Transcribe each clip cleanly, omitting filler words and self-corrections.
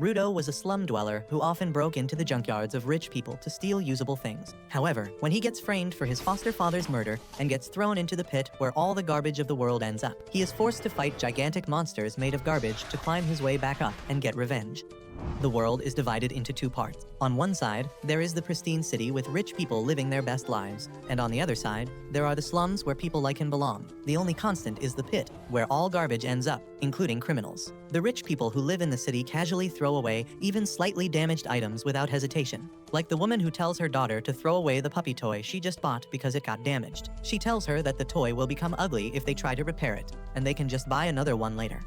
Rudo was a slum dweller who often broke into the junkyards of rich people to steal usable things. However, when he gets framed for his foster father's murder and gets thrown into the pit where all the garbage of the world ends up, he is forced to fight gigantic monsters made of garbage to climb his way back up and get revenge. The world is divided into two parts. On one side, there is the pristine city with rich people living their best lives, and on the other side, there are the slums where people like him belong. The only constant is the pit, where all garbage ends up, including criminals. The rich people who live in the city casually throw away even slightly damaged items without hesitation. Like the woman who tells her daughter to throw away the puppy toy she just bought because it got damaged. She tells her that the toy will become ugly if they try to repair it, and they can just buy another one later.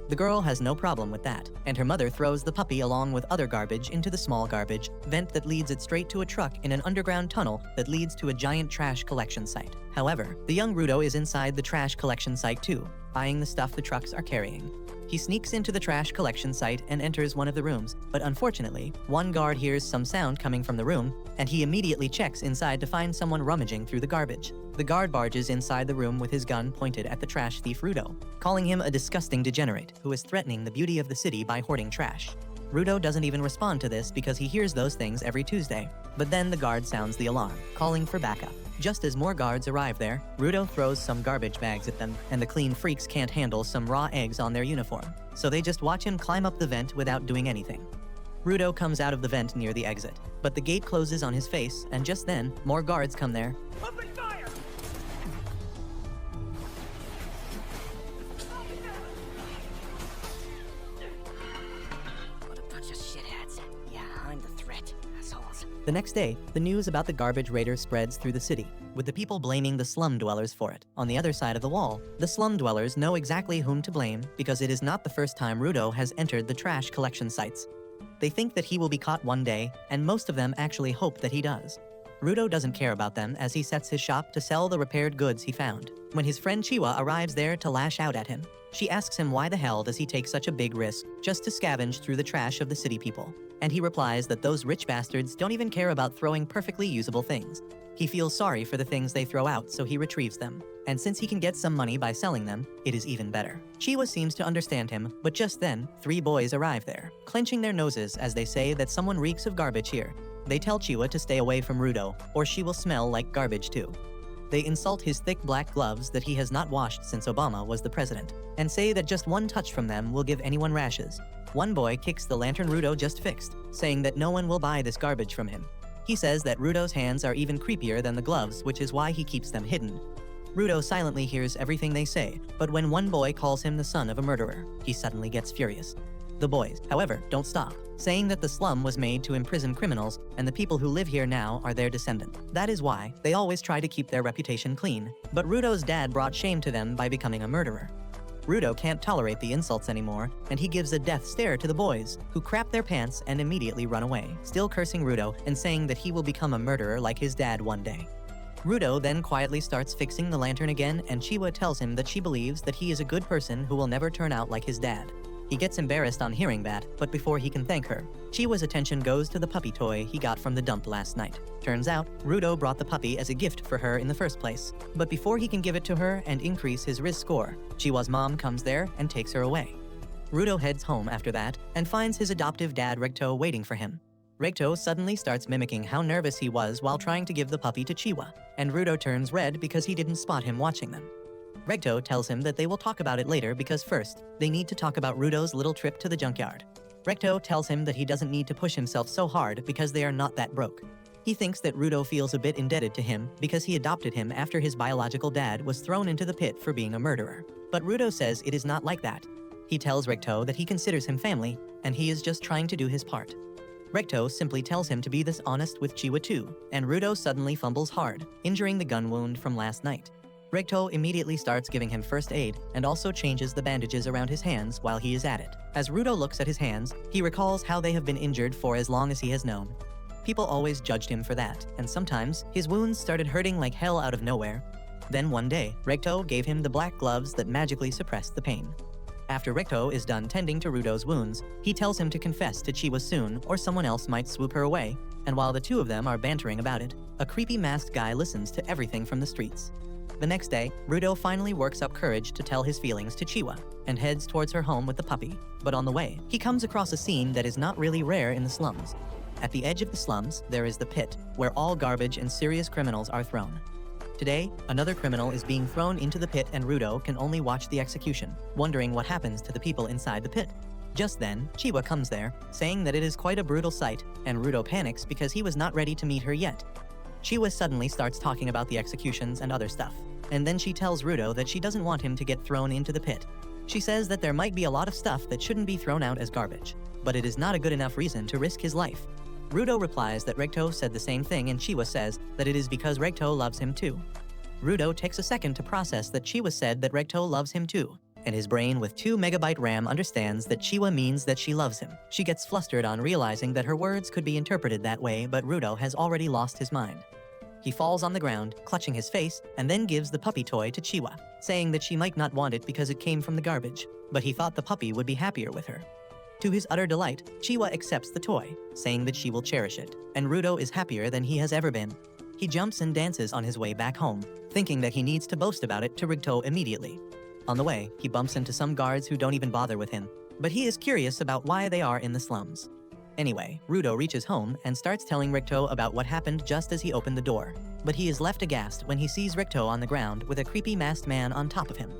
The girl has no problem with that, and her mother throws the puppy along with other garbage into the small garbage vent that leads it straight to a truck in an underground tunnel that leads to a giant trash collection site. However, the young Rudo is inside the trash collection site too, buying the stuff the trucks are carrying. He sneaks into the trash collection site and enters one of the rooms, but unfortunately, one guard hears some sound coming from the room, and he immediately checks inside to find someone rummaging through the garbage. The guard barges inside the room with his gun pointed at the trash thief Rudo, calling him a disgusting degenerate who is threatening the beauty of the city by hoarding trash. Rudo doesn't even respond to this because he hears those things every Tuesday, but then the guard sounds the alarm, calling for backup. Just as more guards arrive there, Rudo throws some garbage bags at them, and the clean freaks can't handle some raw eggs on their uniform, so they just watch him climb up the vent without doing anything. Rudo comes out of the vent near the exit, but the gate closes on his face, and just then, more guards come there. Open fire! What a bunch of shitheads. Yeah, I'm the threat, assholes. The next day, the news about the garbage raider spreads through the city, with the people blaming the slum dwellers for it. On the other side of the wall, the slum dwellers know exactly whom to blame because it is not the first time Rudo has entered the trash collection sites. They think that he will be caught one day, and most of them actually hope that he does. Rudo doesn't care about them as he sets his shop to sell the repaired goods he found. When his friend Chiwa arrives there to lash out at him, she asks him why the hell does he take such a big risk just to scavenge through the trash of the city people. And he replies that those rich bastards don't even care about throwing perfectly usable things. He feels sorry for the things they throw out, so he retrieves them. And since he can get some money by selling them, it is even better. Chiwa seems to understand him, but just then, 3 boys arrive there, clenching their noses as they say that someone reeks of garbage here. They tell Chiwa to stay away from Rudo, or she will smell like garbage too. They insult his thick black gloves that he has not washed since Obama was the president, and say that just one touch from them will give anyone rashes. One boy kicks the lantern Rudo just fixed, saying that no one will buy this garbage from him. He says that Rudo's hands are even creepier than the gloves, which is why he keeps them hidden. Rudo silently hears everything they say, but when one boy calls him the son of a murderer, he suddenly gets furious. The boys, however, don't stop, saying that the slum was made to imprison criminals and the people who live here now are their descendants. That is why they always try to keep their reputation clean, but Rudo's dad brought shame to them by becoming a murderer. Rudo can't tolerate the insults anymore, and he gives a death stare to the boys, who crap their pants and immediately run away, still cursing Rudo and saying that he will become a murderer like his dad one day. Rudo then quietly starts fixing the lantern again, and Chiwa tells him that she believes that he is a good person who will never turn out like his dad. He gets embarrassed on hearing that, but before he can thank her, Chiwa's attention goes to the puppy toy he got from the dump last night. Turns out, Rudo brought the puppy as a gift for her in the first place. But before he can give it to her and increase his risk score, Chiwa's mom comes there and takes her away. Rudo heads home after that and finds his adoptive dad Regto waiting for him. Regto suddenly starts mimicking how nervous he was while trying to give the puppy to Chiwa, and Rudo turns red because he didn't spot him watching them. Regto tells him that they will talk about it later because first, they need to talk about Rudo's little trip to the junkyard. Regto tells him that he doesn't need to push himself so hard because they are not that broke. He thinks that Rudo feels a bit indebted to him because he adopted him after his biological dad was thrown into the pit for being a murderer. But Rudo says it is not like that. He tells Regto that he considers him family, and he is just trying to do his part. Regto simply tells him to be this honest with Chiwa too, and Rudo suddenly fumbles hard, injuring the gun wound from last night. Regto immediately starts giving him first aid and also changes the bandages around his hands while he is at it. As Rudo looks at his hands, he recalls how they have been injured for as long as he has known. People always judged him for that, and sometimes his wounds started hurting like hell out of nowhere. Then one day, Regto gave him the black gloves that magically suppressed the pain. After Regto is done tending to Rudo's wounds, he tells him to confess to Chiwa soon or someone else might swoop her away, and while the two of them are bantering about it, a creepy masked guy listens to everything from the streets. The next day, Rudo finally works up courage to tell his feelings to Chiwa and heads towards her home with the puppy. But on the way, he comes across a scene that is not really rare in the slums. At the edge of the slums, there is the pit, where all garbage and serious criminals are thrown. Today, another criminal is being thrown into the pit and Rudo can only watch the execution, wondering what happens to the people inside the pit. Just then, Chiwa comes there, saying that it is quite a brutal sight, and Rudo panics because he was not ready to meet her yet. Chiwa suddenly starts talking about the executions and other stuff, and then she tells Rudo that she doesn't want him to get thrown into the pit. She says that there might be a lot of stuff that shouldn't be thrown out as garbage, but it is not a good enough reason to risk his life. Rudo replies that Recto said the same thing and Chiwa says that it is because Recto loves him too. Rudo takes a second to process that Chiwa said that Recto loves him too, and his brain with 2 MB RAM understands that Chiwa means that she loves him. She gets flustered on realizing that her words could be interpreted that way, but Rudo has already lost his mind. He falls on the ground, clutching his face, and then gives the puppy toy to Chiwa, saying that she might not want it because it came from the garbage, but he thought the puppy would be happier with her. To his utter delight, Chiwa accepts the toy, saying that she will cherish it, and Rudo is happier than he has ever been. He jumps and dances on his way back home, thinking that he needs to boast about it to Rigto immediately. On the way, he bumps into some guards who don't even bother with him, but he is curious about why they are in the slums. Anyway, Rudo reaches home and starts telling Rigto about what happened just as he opened the door, but he is left aghast when he sees Rigto on the ground with a creepy masked man on top of him.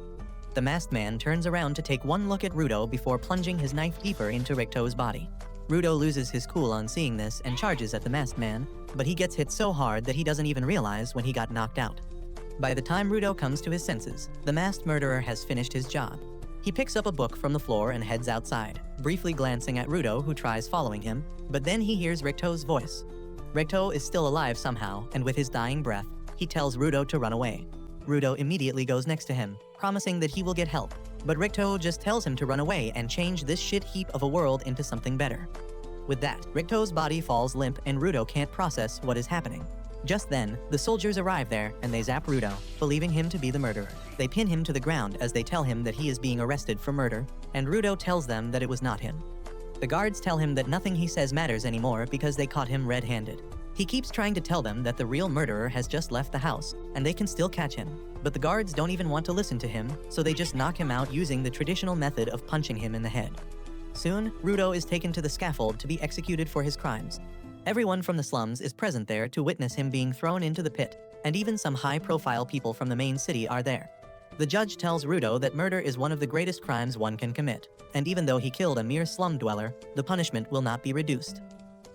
The masked man turns around to take one look at Rudo before plunging his knife deeper into Rigto's body. Rudo loses his cool on seeing this and charges at the masked man, but he gets hit so hard that he doesn't even realize when he got knocked out. By the time Rudo comes to his senses, the masked murderer has finished his job. He picks up a book from the floor and heads outside, briefly glancing at Rudo, who tries following him, but then he hears Rigto's voice. Rigto is still alive somehow, and with his dying breath, he tells Rudo to run away. Rudo immediately goes next to him, promising that he will get help, but Rigto just tells him to run away and change this shit heap of a world into something better. With that, Rigto's body falls limp and Rudo can't process what is happening. Just then, the soldiers arrive there and they zap Rudo, believing him to be the murderer. They pin him to the ground as they tell him that he is being arrested for murder, and Rudo tells them that it was not him. The guards tell him that nothing he says matters anymore because they caught him red-handed. He keeps trying to tell them that the real murderer has just left the house, and they can still catch him. But the guards don't even want to listen to him, so they just knock him out using the traditional method of punching him in the head. Soon, Rudo is taken to the scaffold to be executed for his crimes. Everyone from the slums is present there to witness him being thrown into the pit, and even some high-profile people from the main city are there. The judge tells Rudo that murder is one of the greatest crimes one can commit, and even though he killed a mere slum dweller, the punishment will not be reduced.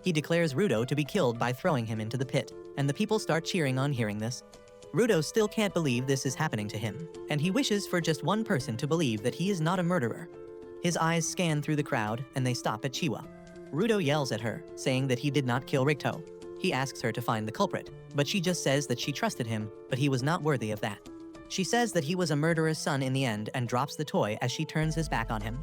He declares Rudo to be killed by throwing him into the pit, and the people start cheering on hearing this. Rudo still can't believe this is happening to him, and he wishes for just one person to believe that he is not a murderer. His eyes scan through the crowd, and they stop at Chiwa. Rudo yells at her, saying that he did not kill Rigto. He asks her to find the culprit, but she just says that she trusted him, but he was not worthy of that. She says that he was a murderer's son in the end and drops the toy as she turns his back on him.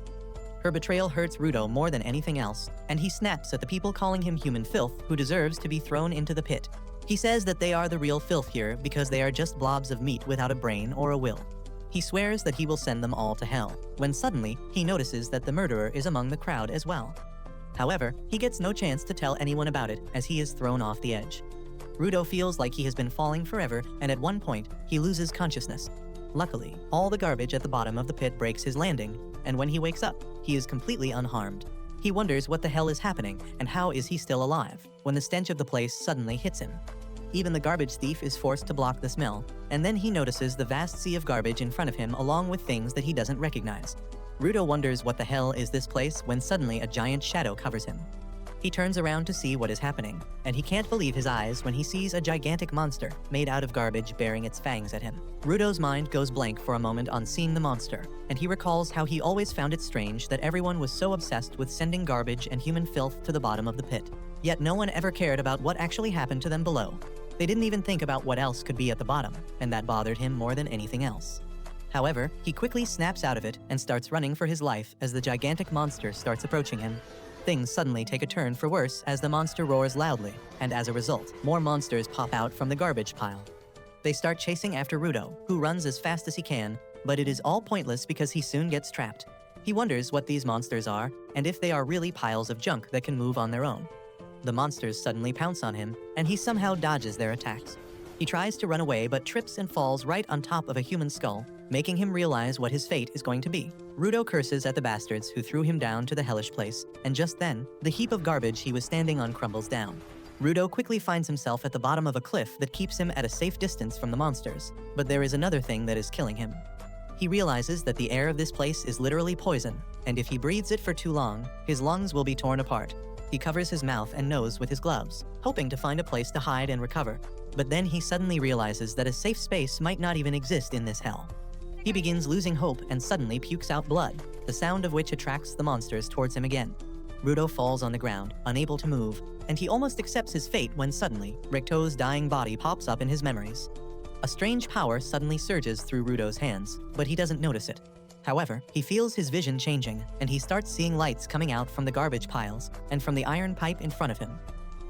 Her betrayal hurts Rudo more than anything else, and he snaps at the people calling him human filth who deserves to be thrown into the pit. He says that they are the real filth here because they are just blobs of meat without a brain or a will. He swears that he will send them all to hell, when suddenly he notices that the murderer is among the crowd as well. However, he gets no chance to tell anyone about it as he is thrown off the edge. Rudo feels like he has been falling forever, and at one point, he loses consciousness. Luckily, all the garbage at the bottom of the pit breaks his landing, and when he wakes up, he is completely unharmed. He wonders what the hell is happening and how is he still alive, when the stench of the place suddenly hits him. Even the garbage thief is forced to block the smell, and then he notices the vast sea of garbage in front of him along with things that he doesn't recognize. Rudo wonders what the hell is this place when suddenly a giant shadow covers him. He turns around to see what is happening, and he can't believe his eyes when he sees a gigantic monster made out of garbage bearing its fangs at him. Rudo's mind goes blank for a moment on seeing the monster, and he recalls how he always found it strange that everyone was so obsessed with sending garbage and human filth to the bottom of the pit. Yet no one ever cared about what actually happened to them below. They didn't even think about what else could be at the bottom, and that bothered him more than anything else. However, he quickly snaps out of it and starts running for his life as the gigantic monster starts approaching him. Things suddenly take a turn for worse as the monster roars loudly, and as a result, more monsters pop out from the garbage pile. They start chasing after Rudo, who runs as fast as he can, but it is all pointless because he soon gets trapped. He wonders what these monsters are, and if they are really piles of junk that can move on their own. The monsters suddenly pounce on him, and he somehow dodges their attacks. He tries to run away but trips and falls right on top of a human skull, making him realize what his fate is going to be. Rudo curses at the bastards who threw him down to the hellish place, and just then, the heap of garbage he was standing on crumbles down. Rudo quickly finds himself at the bottom of a cliff that keeps him at a safe distance from the monsters, but there is another thing that is killing him. He realizes that the air of this place is literally poison, and if he breathes it for too long, his lungs will be torn apart. He covers his mouth and nose with his gloves, hoping to find a place to hide and recover. But then he suddenly realizes that a safe space might not even exist in this hell. He begins losing hope and suddenly pukes out blood, the sound of which attracts the monsters towards him again. Rudo falls on the ground, unable to move, and he almost accepts his fate when suddenly, Ricto's dying body pops up in his memories. A strange power suddenly surges through Rudo's hands, but he doesn't notice it. However, he feels his vision changing, and he starts seeing lights coming out from the garbage piles and from the iron pipe in front of him.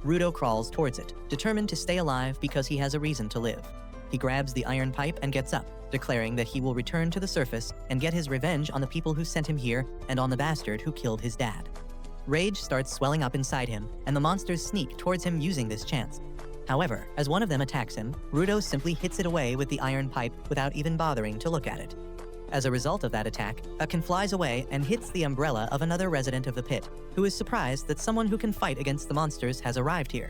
Rudo crawls towards it, determined to stay alive because he has a reason to live. He grabs the iron pipe and gets up, declaring that he will return to the surface and get his revenge on the people who sent him here and on the bastard who killed his dad. Rage starts swelling up inside him, and the monsters sneak towards him using this chance. However, as one of them attacks him, Rudo simply hits it away with the iron pipe without even bothering to look at it. As a result of that attack, Akin flies away and hits the umbrella of another resident of the pit, who is surprised that someone who can fight against the monsters has arrived here.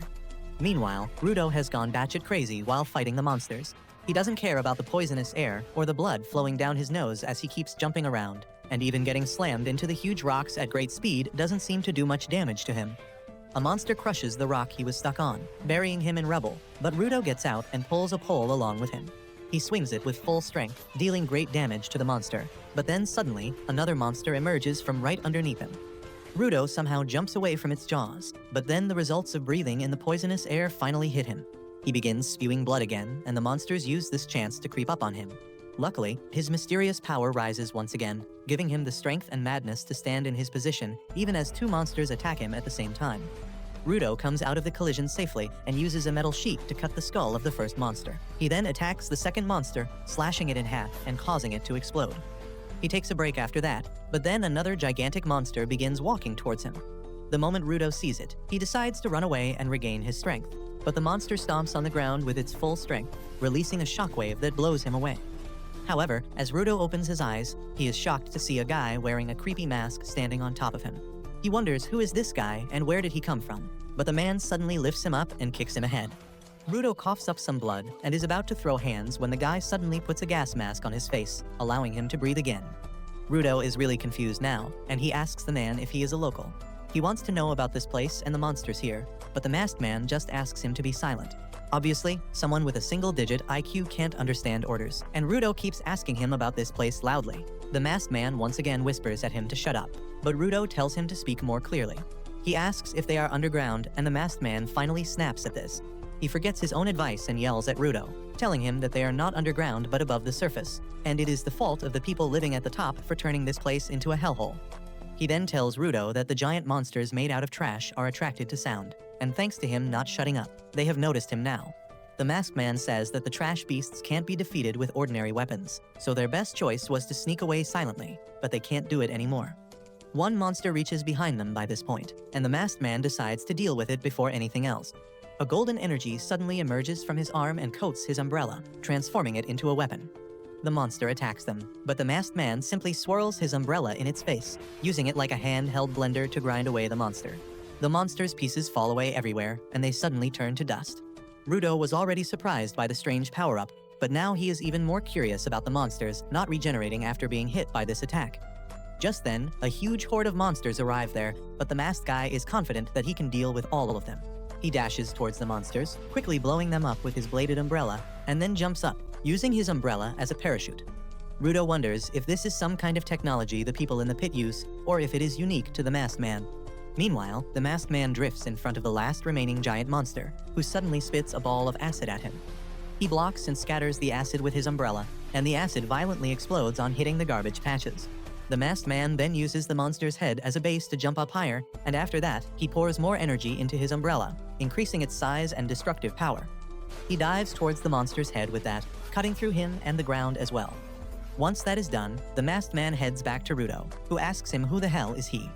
Meanwhile, Rudo has gone batshit crazy while fighting the monsters. He doesn't care about the poisonous air or the blood flowing down his nose as he keeps jumping around, and even getting slammed into the huge rocks at great speed doesn't seem to do much damage to him. A monster crushes the rock he was stuck on, burying him in rubble, but Rudo gets out and pulls a pole along with him. He swings it with full strength, dealing great damage to the monster, but then suddenly, another monster emerges from right underneath him. Rudo somehow jumps away from its jaws, but then the results of breathing in the poisonous air finally hit him. He begins spewing blood again, and the monsters use this chance to creep up on him. Luckily, his mysterious power rises once again, giving him the strength and madness to stand in his position, even as two monsters attack him at the same time. Rudo comes out of the collision safely and uses a metal sheet to cut the skull of the first monster. He then attacks the second monster, slashing it in half and causing it to explode. He takes a break after that, but then another gigantic monster begins walking towards him. The moment Rudo sees it, he decides to run away and regain his strength, but the monster stomps on the ground with its full strength, releasing a shockwave that blows him away. However, as Rudo opens his eyes, he is shocked to see a guy wearing a creepy mask standing on top of him. He wonders who is this guy and where did he come from, but the man suddenly lifts him up and kicks him ahead. Rudo coughs up some blood and is about to throw hands when the guy suddenly puts a gas mask on his face, allowing him to breathe again. Rudo is really confused now, and he asks the man if he is a local. He wants to know about this place and the monsters here, but the masked man just asks him to be silent. Obviously, someone with a single-digit IQ can't understand orders, and Rudo keeps asking him about this place loudly. The masked man once again whispers at him to shut up, but Rudo tells him to speak more clearly. He asks if they are underground, and the masked man finally snaps at this. He forgets his own advice and yells at Rudo, telling him that they are not underground but above the surface, and it is the fault of the people living at the top for turning this place into a hellhole. He then tells Rudo that the giant monsters made out of trash are attracted to sound, and thanks to him not shutting up, they have noticed him now. The masked man says that the trash beasts can't be defeated with ordinary weapons, so their best choice was to sneak away silently, but they can't do it anymore. One monster reaches behind them by this point, and the masked man decides to deal with it before anything else. A golden energy suddenly emerges from his arm and coats his umbrella, transforming it into a weapon. The monster attacks them, but the masked man simply swirls his umbrella in its face, using it like a handheld blender to grind away the monster. The monster's pieces fall away everywhere, and they suddenly turn to dust. Rudo was already surprised by the strange power-up, but now he is even more curious about the monsters not regenerating after being hit by this attack. Just then, a huge horde of monsters arrive there, but the masked guy is confident that he can deal with all of them. He dashes towards the monsters, quickly blowing them up with his bladed umbrella, and then jumps up, using his umbrella as a parachute. Rudo wonders if this is some kind of technology the people in the pit use, or if it is unique to the masked man. Meanwhile, the masked man drifts in front of the last remaining giant monster, who suddenly spits a ball of acid at him. He blocks and scatters the acid with his umbrella, and the acid violently explodes on hitting the garbage patches. The masked man then uses the monster's head as a base to jump up higher, and after that, he pours more energy into his umbrella, increasing its size and destructive power. He dives towards the monster's head with that, cutting through him and the ground as well. Once that is done, the masked man heads back to Rudo, who asks him who the hell is he.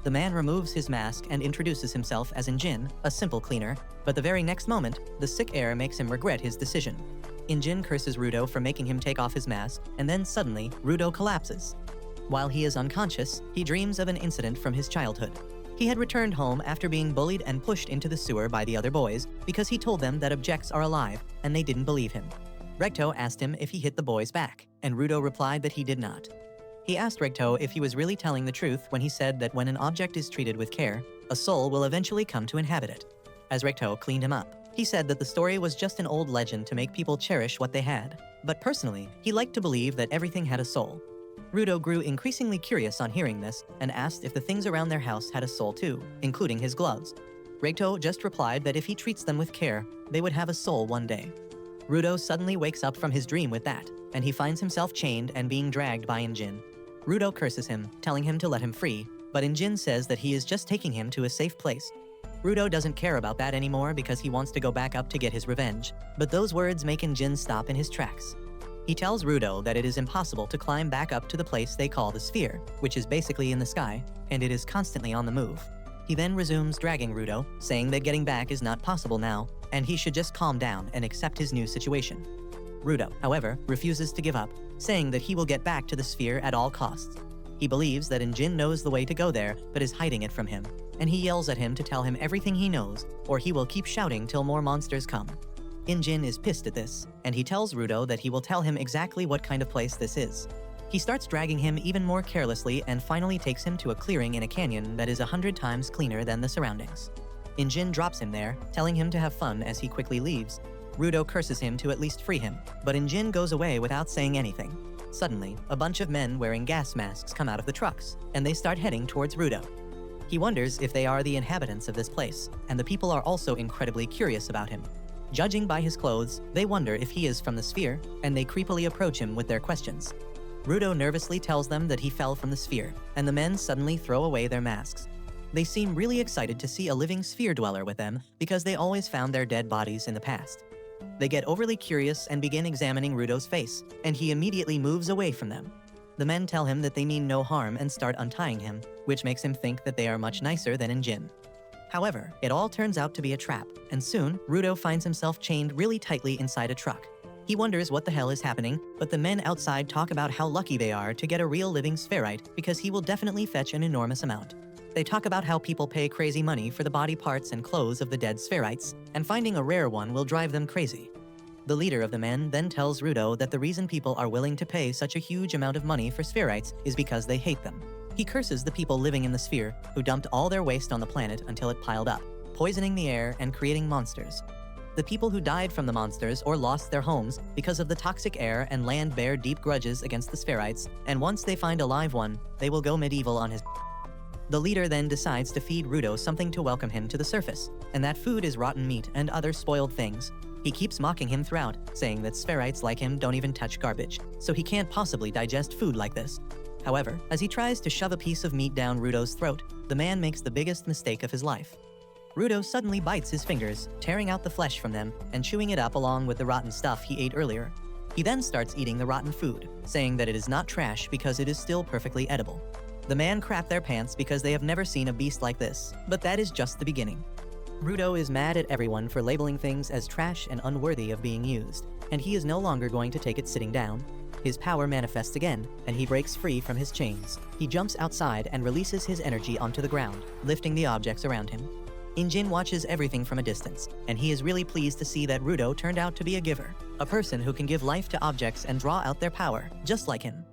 The man removes his mask and introduces himself as Injin, a simple cleaner, but the very next moment, the sick air makes him regret his decision. Injin curses Rudo for making him take off his mask, and then suddenly, Rudo collapses. While he is unconscious, he dreams of an incident from his childhood. He had returned home after being bullied and pushed into the sewer by the other boys because he told them that objects are alive, and they didn't believe him. Recto asked him if he hit the boys back, and Rudo replied that he did not. He asked Recto if he was really telling the truth when he said that when an object is treated with care, a soul will eventually come to inhabit it. As Recto cleaned him up, he said that the story was just an old legend to make people cherish what they had. But personally, he liked to believe that everything had a soul. Rudo grew increasingly curious on hearing this and asked if the things around their house had a soul too, including his gloves. Recto just replied that if he treats them with care, they would have a soul one day. Rudo suddenly wakes up from his dream with that, and he finds himself chained and being dragged by Injin. Rudo curses him, telling him to let him free, but Injin says that he is just taking him to a safe place. Rudo doesn't care about that anymore because he wants to go back up to get his revenge, but those words make Injin stop in his tracks. He tells Rudo that it is impossible to climb back up to the place they call the sphere, which is basically in the sky, and it is constantly on the move. He then resumes dragging Rudo, saying that getting back is not possible now, and he should just calm down and accept his new situation. Rudo, however, refuses to give up, saying that he will get back to the sphere at all costs. He believes that Injin knows the way to go there, but is hiding it from him, and he yells at him to tell him everything he knows, or he will keep shouting till more monsters come. Injin is pissed at this, and he tells Rudo that he will tell him exactly what kind of place this is. He starts dragging him even more carelessly and finally takes him to a clearing in a canyon that is 100 times cleaner than the surroundings. Injin drops him there, telling him to have fun as he quickly leaves. Rudo curses him to at least free him, but Injin goes away without saying anything. Suddenly, a bunch of men wearing gas masks come out of the trucks, and they start heading towards Rudo. He wonders if they are the inhabitants of this place, and the people are also incredibly curious about him. Judging by his clothes, they wonder if he is from the sphere, and they creepily approach him with their questions. Rudo nervously tells them that he fell from the sphere, and the men suddenly throw away their masks. They seem really excited to see a living sphere dweller with them because they always found their dead bodies in the past. They get overly curious and begin examining Rudo's face, and he immediately moves away from them. The men tell him that they mean no harm and start untying him, which makes him think that they are much nicer than Injin. However, it all turns out to be a trap, and soon, Rudo finds himself chained really tightly inside a truck. He wonders what the hell is happening, but the men outside talk about how lucky they are to get a real living spherite because he will definitely fetch an enormous amount. They talk about how people pay crazy money for the body parts and clothes of the dead spherites, and finding a rare one will drive them crazy. The leader of the men then tells Rudo that the reason people are willing to pay such a huge amount of money for spherites is because they hate them. He curses the people living in the sphere, who dumped all their waste on the planet until it piled up, poisoning the air and creating monsters. The people who died from the monsters or lost their homes because of the toxic air and land bear deep grudges against the spherites, and once they find a live one, they will go medieval on his. The leader then decides to feed Rudo something to welcome him to the surface, and that food is rotten meat and other spoiled things. He keeps mocking him throughout, saying that spherites like him don't even touch garbage, so he can't possibly digest food like this. However, as he tries to shove a piece of meat down Rudo's throat, the man makes the biggest mistake of his life. Rudo suddenly bites his fingers, tearing out the flesh from them and chewing it up along with the rotten stuff he ate earlier. He then starts eating the rotten food, saying that it is not trash because it is still perfectly edible. The man crap their pants because they have never seen a beast like this, but that is just the beginning. Rudo is mad at everyone for labeling things as trash and unworthy of being used, and he is no longer going to take it sitting down. His power manifests again, and he breaks free from his chains. He jumps outside and releases his energy onto the ground, lifting the objects around him. Injin watches everything from a distance, and he is really pleased to see that Rudo turned out to be a giver, a person who can give life to objects and draw out their power, just like him.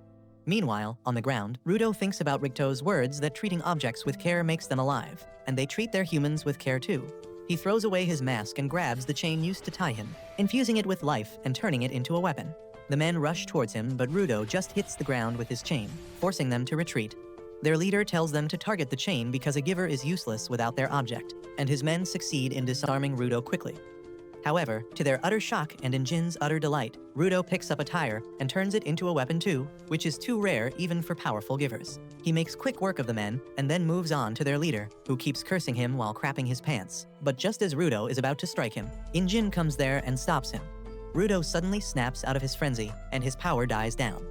Meanwhile, on the ground, Rudo thinks about Richto's words that treating objects with care makes them alive, and they treat their humans with care too. He throws away his mask and grabs the chain used to tie him, infusing it with life and turning it into a weapon. The men rush towards him, but Rudo just hits the ground with his chain, forcing them to retreat. Their leader tells them to target the chain because a giver is useless without their object, and his men succeed in disarming Rudo quickly. However, to their utter shock and Injin's utter delight, Rudo picks up a tire and turns it into a weapon too, which is too rare even for powerful givers. He makes quick work of the men and then moves on to their leader, who keeps cursing him while crapping his pants. But just as Rudo is about to strike him, Injin comes there and stops him. Rudo suddenly snaps out of his frenzy, and his power dies down.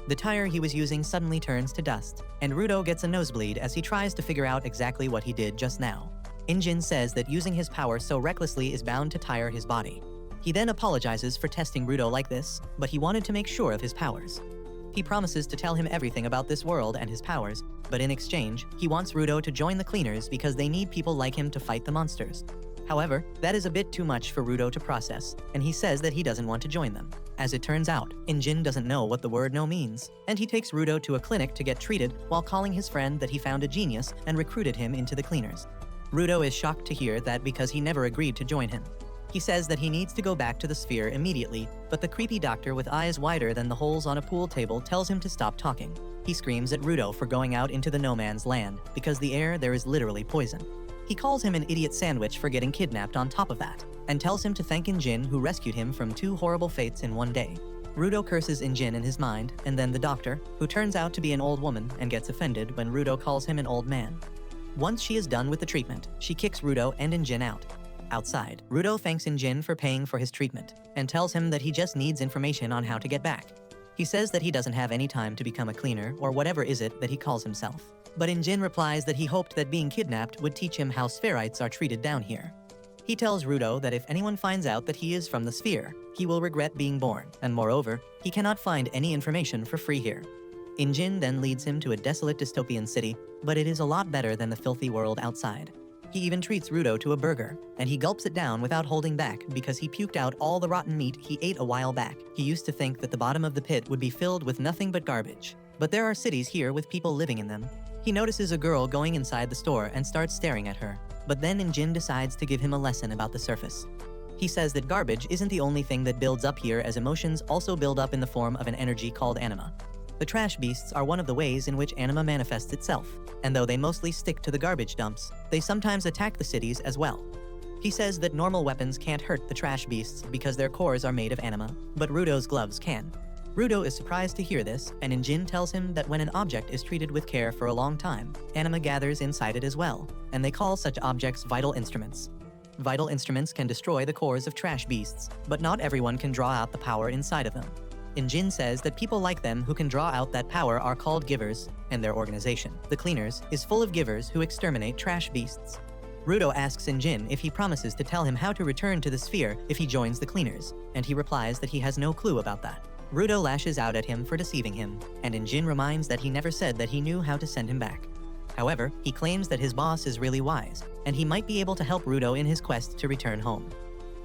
The tire he was using suddenly turns to dust, and Rudo gets a nosebleed as he tries to figure out exactly what he did just now. Injin says that using his power so recklessly is bound to tire his body. He then apologizes for testing Rudo like this, but he wanted to make sure of his powers. He promises to tell him everything about this world and his powers, but in exchange, he wants Rudo to join the cleaners because they need people like him to fight the monsters. However, that is a bit too much for Rudo to process, and he says that he doesn't want to join them. As it turns out, Injin doesn't know what the word no means, and he takes Rudo to a clinic to get treated while calling his friend that he found a genius and recruited him into the cleaners. Rudo is shocked to hear that because he never agreed to join him. He says that he needs to go back to the sphere immediately, but the creepy doctor with eyes wider than the holes on a pool table tells him to stop talking. He screams at Rudo for going out into the no man's land, because the air there is literally poison. He calls him an idiot sandwich for getting kidnapped on top of that, and tells him to thank Injin who rescued him from 2 horrible fates in one day. Rudo curses Injin in his mind, and then the doctor, who turns out to be an old woman and gets offended when Rudo calls him an old man. Once she is done with the treatment, she kicks Rudo and Injin out. Outside, Rudo thanks Injin for paying for his treatment, and tells him that he just needs information on how to get back. He says that he doesn't have any time to become a cleaner, or whatever is it that he calls himself. But Injin replies that he hoped that being kidnapped would teach him how spherites are treated down here. He tells Rudo that if anyone finds out that he is from the sphere, he will regret being born, and moreover, he cannot find any information for free here. Injin then leads him to a desolate dystopian city, but it is a lot better than the filthy world outside. He even treats Rudo to a burger, and he gulps it down without holding back because he puked out all the rotten meat he ate a while back. He used to think that the bottom of the pit would be filled with nothing but garbage. But there are cities here with people living in them. He notices a girl going inside the store and starts staring at her, but then Injin decides to give him a lesson about the surface. He says that garbage isn't the only thing that builds up here, as emotions also build up in the form of an energy called anima. The trash beasts are one of the ways in which anima manifests itself, and though they mostly stick to the garbage dumps, they sometimes attack the cities as well. He says that normal weapons can't hurt the trash beasts because their cores are made of anima, but Rudo's gloves can. Rudo is surprised to hear this, and Injin tells him that when an object is treated with care for a long time, anima gathers inside it as well, and they call such objects vital instruments. Vital instruments can destroy the cores of trash beasts, but not everyone can draw out the power inside of them. Injin says that people like them who can draw out that power are called givers, and their organization, the Cleaners, is full of givers who exterminate trash beasts. Rudo asks Injin if he promises to tell him how to return to the sphere if he joins the Cleaners, and he replies that he has no clue about that. Rudo lashes out at him for deceiving him, and Injin reminds that he never said that he knew how to send him back. However, he claims that his boss is really wise, and he might be able to help Rudo in his quest to return home.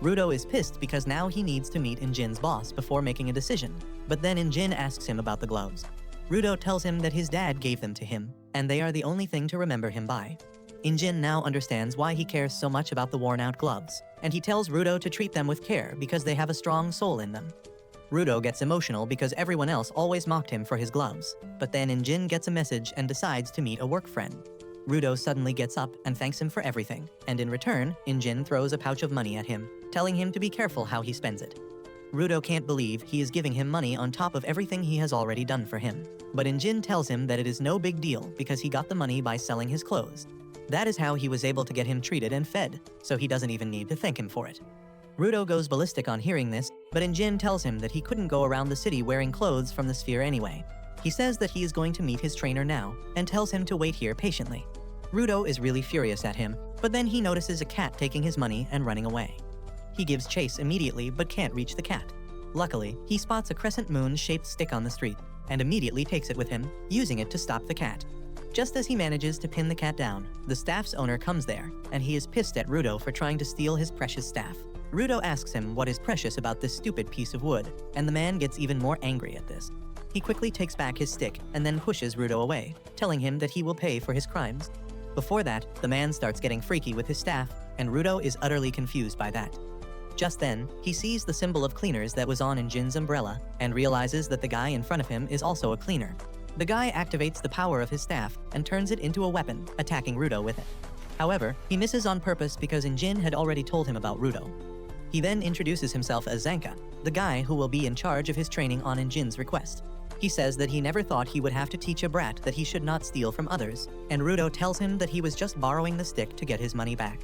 Rudo is pissed because now he needs to meet Injin's boss before making a decision, but then Injin asks him about the gloves. Rudo tells him that his dad gave them to him, and they are the only thing to remember him by. Injin now understands why he cares so much about the worn-out gloves, and he tells Rudo to treat them with care because they have a strong soul in them. Rudo gets emotional because everyone else always mocked him for his gloves, but then Injin gets a message and decides to meet a work friend. Rudo suddenly gets up and thanks him for everything, and in return, Injin throws a pouch of money at him, telling him to be careful how he spends it. Rudo can't believe he is giving him money on top of everything he has already done for him, but Injin tells him that it is no big deal because he got the money by selling his clothes. That is how he was able to get him treated and fed, so he doesn't even need to thank him for it. Rudo goes ballistic on hearing this, but Injin tells him that he couldn't go around the city wearing clothes from the sphere anyway. He says that he is going to meet his trainer now, and tells him to wait here patiently. Rudo is really furious at him, but then he notices a cat taking his money and running away. He gives chase immediately but can't reach the cat. Luckily, he spots a crescent moon-shaped stick on the street, and immediately takes it with him, using it to stop the cat. Just as he manages to pin the cat down, the staff's owner comes there, and he is pissed at Rudo for trying to steal his precious staff. Rudo asks him what is precious about this stupid piece of wood, and the man gets even more angry at this. He quickly takes back his stick and then pushes Rudo away, telling him that he will pay for his crimes. Before that, the man starts getting freaky with his staff, and Rudo is utterly confused by that. Just then, he sees the symbol of cleaners that was on Injin's umbrella, and realizes that the guy in front of him is also a cleaner. The guy activates the power of his staff and turns it into a weapon, attacking Rudo with it. However, he misses on purpose because Injin had already told him about Rudo. He then introduces himself as Zanka, the guy who will be in charge of his training on Injin's request. He says that he never thought he would have to teach a brat that he should not steal from others, and Rudo tells him that he was just borrowing the stick to get his money back.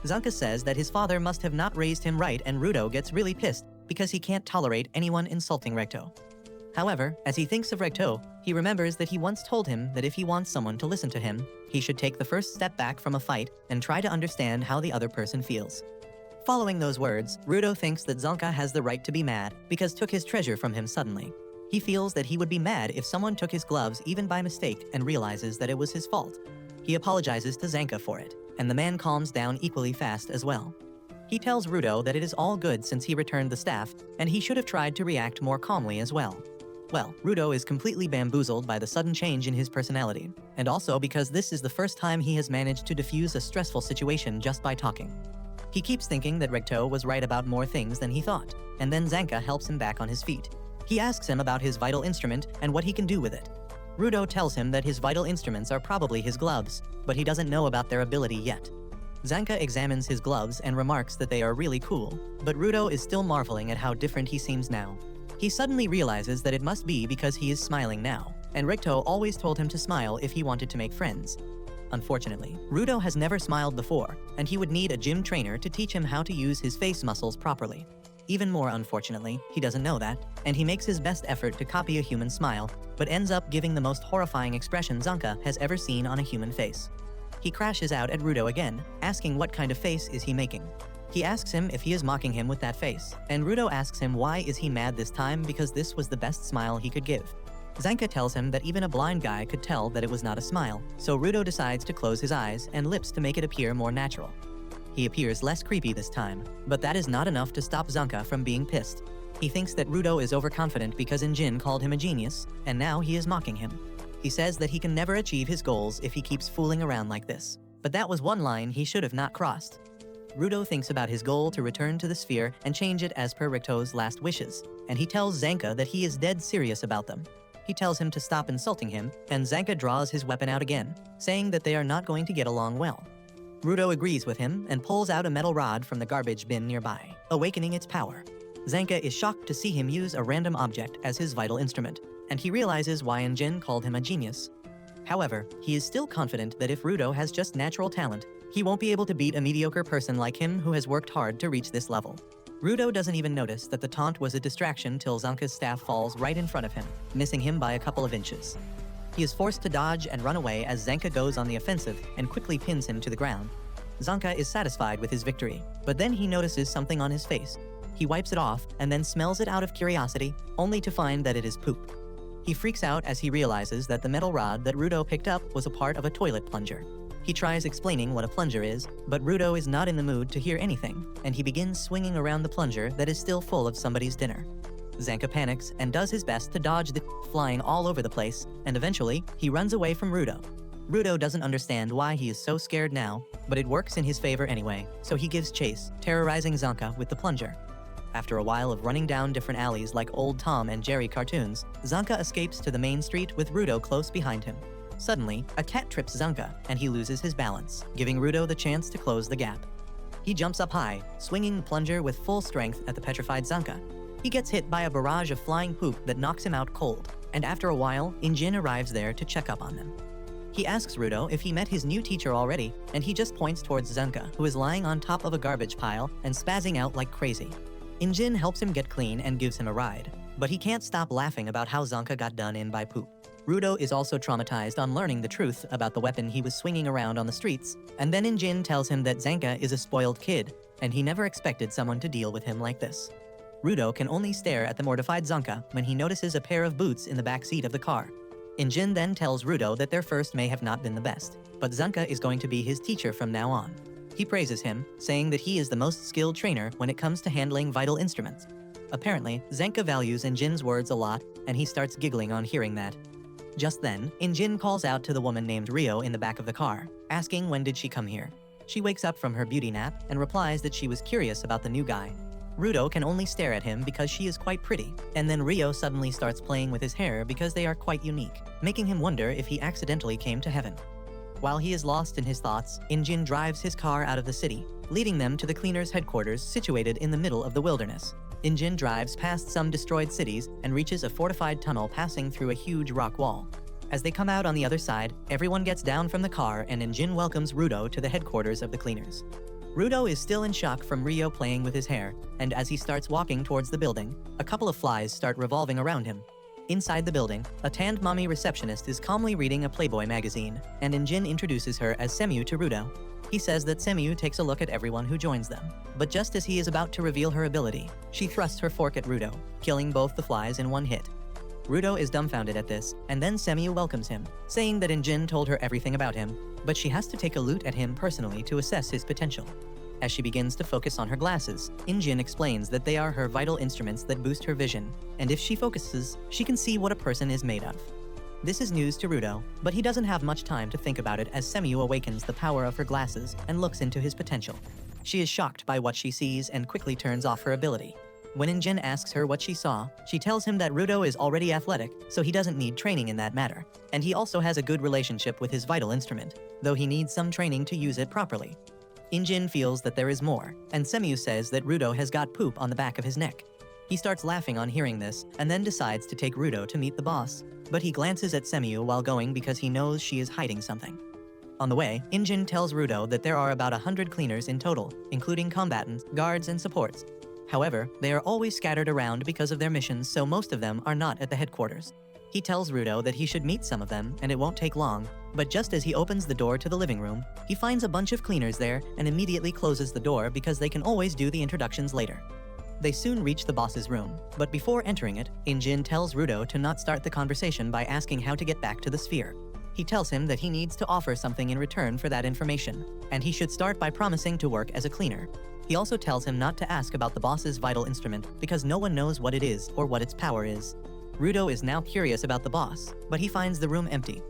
Zanka says that his father must have not raised him right, and Rudo gets really pissed because he can't tolerate anyone insulting Recto. However, as he thinks of Recto, he remembers that he once told him that if he wants someone to listen to him, he should take the first step back from a fight and try to understand how the other person feels. Following those words, Rudo thinks that Zanka has the right to be mad because took his treasure from him suddenly. He feels that he would be mad if someone took his gloves even by mistake and realizes that it was his fault. He apologizes to Zanka for it, and the man calms down equally fast as well. He tells Rudo that it is all good since he returned the staff, and he should have tried to react more calmly as well. Well, Rudo is completely bamboozled by the sudden change in his personality, and also because this is the first time he has managed to defuse a stressful situation just by talking. He keeps thinking that Recto was right about more things than he thought, and then Zanka helps him back on his feet. He asks him about his vital instrument and what he can do with it. Rudo tells him that his vital instruments are probably his gloves, but he doesn't know about their ability yet. Zanka examines his gloves and remarks that they are really cool, but Rudo is still marveling at how different he seems now. He suddenly realizes that it must be because he is smiling now, and Recto always told him to smile if he wanted to make friends. Unfortunately, Rudo has never smiled before, and he would need a gym trainer to teach him how to use his face muscles properly. Even more unfortunately, he doesn't know that, and he makes his best effort to copy a human smile, but ends up giving the most horrifying expression Zanka has ever seen on a human face. He crashes out at Rudo again, asking what kind of face is he making. He asks him if he is mocking him with that face, and Rudo asks him why is he mad this time because this was the best smile he could give. Zanka tells him that even a blind guy could tell that it was not a smile, so Rudo decides to close his eyes and lips to make it appear more natural. He appears less creepy this time, but that is not enough to stop Zanka from being pissed. He thinks that Rudo is overconfident because Injin called him a genius, and now he is mocking him. He says that he can never achieve his goals if he keeps fooling around like this, but that was one line he should have not crossed. Rudo thinks about his goal to return to the sphere and change it as per Recto's last wishes, and he tells Zanka that he is dead serious about them. He tells him to stop insulting him, and Zanka draws his weapon out again, saying that they are not going to get along well. Rudo agrees with him and pulls out a metal rod from the garbage bin nearby, awakening its power. Zanka is shocked to see him use a random object as his vital instrument, and he realizes why Injin called him a genius. However, he is still confident that if Rudo has just natural talent, he won't be able to beat a mediocre person like him who has worked hard to reach this level. Rudo doesn't even notice that the taunt was a distraction till Zanka's staff falls right in front of him, missing him by a couple of inches. He is forced to dodge and run away as Zanka goes on the offensive and quickly pins him to the ground. Zanka is satisfied with his victory, but then he notices something on his face. He wipes it off and then smells it out of curiosity, only to find that it is poop. He freaks out as he realizes that the metal rod that Rudo picked up was a part of a toilet plunger. He tries explaining what a plunger is, but Rudo is not in the mood to hear anything, and he begins swinging around the plunger that is still full of somebody's dinner. Zanka panics and does his best to dodge the flying all over the place, and eventually, he runs away from Rudo. Rudo doesn't understand why he is so scared now, but it works in his favor anyway, so he gives chase, terrorizing Zanka with the plunger. After a while of running down different alleys like old Tom and Jerry cartoons, Zanka escapes to the main street with Rudo close behind him. Suddenly, a cat trips Zanka, and he loses his balance, giving Rudo the chance to close the gap. He jumps up high, swinging the plunger with full strength at the petrified Zanka. He gets hit by a barrage of flying poop that knocks him out cold, and after a while, Injin arrives there to check up on them. He asks Rudo if he met his new teacher already, and he just points towards Zanka, who is lying on top of a garbage pile and spazzing out like crazy. Injin helps him get clean and gives him a ride, but he can't stop laughing about how Zanka got done in by poop. Rudo is also traumatized on learning the truth about the weapon he was swinging around on the streets, and then Injin tells him that Zanka is a spoiled kid, and he never expected someone to deal with him like this. Rudo can only stare at the mortified Zanka when he notices a pair of boots in the back seat of the car. Injin then tells Rudo that their first may have not been the best, but Zanka is going to be his teacher from now on. He praises him, saying that he is the most skilled trainer when it comes to handling vital instruments. Apparently, Zanka values Injin's words a lot, and he starts giggling on hearing that. Just then, Injin calls out to the woman named Rio in the back of the car, asking when did she come here. She wakes up from her beauty nap and replies that she was curious about the new guy. Rudo can only stare at him because she is quite pretty, and then Rio suddenly starts playing with his hair because they are quite unique, making him wonder if he accidentally came to heaven. While he is lost in his thoughts, Injin drives his car out of the city, leading them to the cleaners' headquarters situated in the middle of the wilderness. Injin drives past some destroyed cities and reaches a fortified tunnel passing through a huge rock wall. As they come out on the other side, everyone gets down from the car and Injin welcomes Rudo to the headquarters of the cleaners. Rudo is still in shock from Rio playing with his hair, and as he starts walking towards the building, a couple of flies start revolving around him. Inside the building, a tanned mommy receptionist is calmly reading a Playboy magazine, and Injin introduces her as Semu to Rudo. He says that Semu takes a look at everyone who joins them. But just as he is about to reveal her ability, she thrusts her fork at Rudo, killing both the flies in one hit. Rudo is dumbfounded at this, and then Semu welcomes him, saying that Injin told her everything about him, but she has to take a look at him personally to assess his potential. As she begins to focus on her glasses, Injin explains that they are her vital instruments that boost her vision, and if she focuses, she can see what a person is made of. This is news to Rudo, but he doesn't have much time to think about it as Semu awakens the power of her glasses and looks into his potential. She is shocked by what she sees and quickly turns off her ability. When Injin asks her what she saw, she tells him that Rudo is already athletic, so he doesn't need training in that matter, and he also has a good relationship with his vital instrument, though he needs some training to use it properly. Injin feels that there is more, and Semu says that Rudo has got poop on the back of his neck. He starts laughing on hearing this, and then decides to take Rudo to meet the boss, but he glances at Semu while going because he knows she is hiding something. On the way, Injin tells Rudo that there are about 100 cleaners in total, including combatants, guards, and supports. However, they are always scattered around because of their missions, so most of them are not at the headquarters. He tells Rudo that he should meet some of them and it won't take long, but just as he opens the door to the living room, he finds a bunch of cleaners there and immediately closes the door because they can always do the introductions later. They soon reach the boss's room, but before entering it, Injin tells Rudo to not start the conversation by asking how to get back to the sphere. He tells him that he needs to offer something in return for that information, and he should start by promising to work as a cleaner. He also tells him not to ask about the boss's vital instrument because no one knows what it is or what its power is. Rudo is now curious about the boss, but he finds the room empty.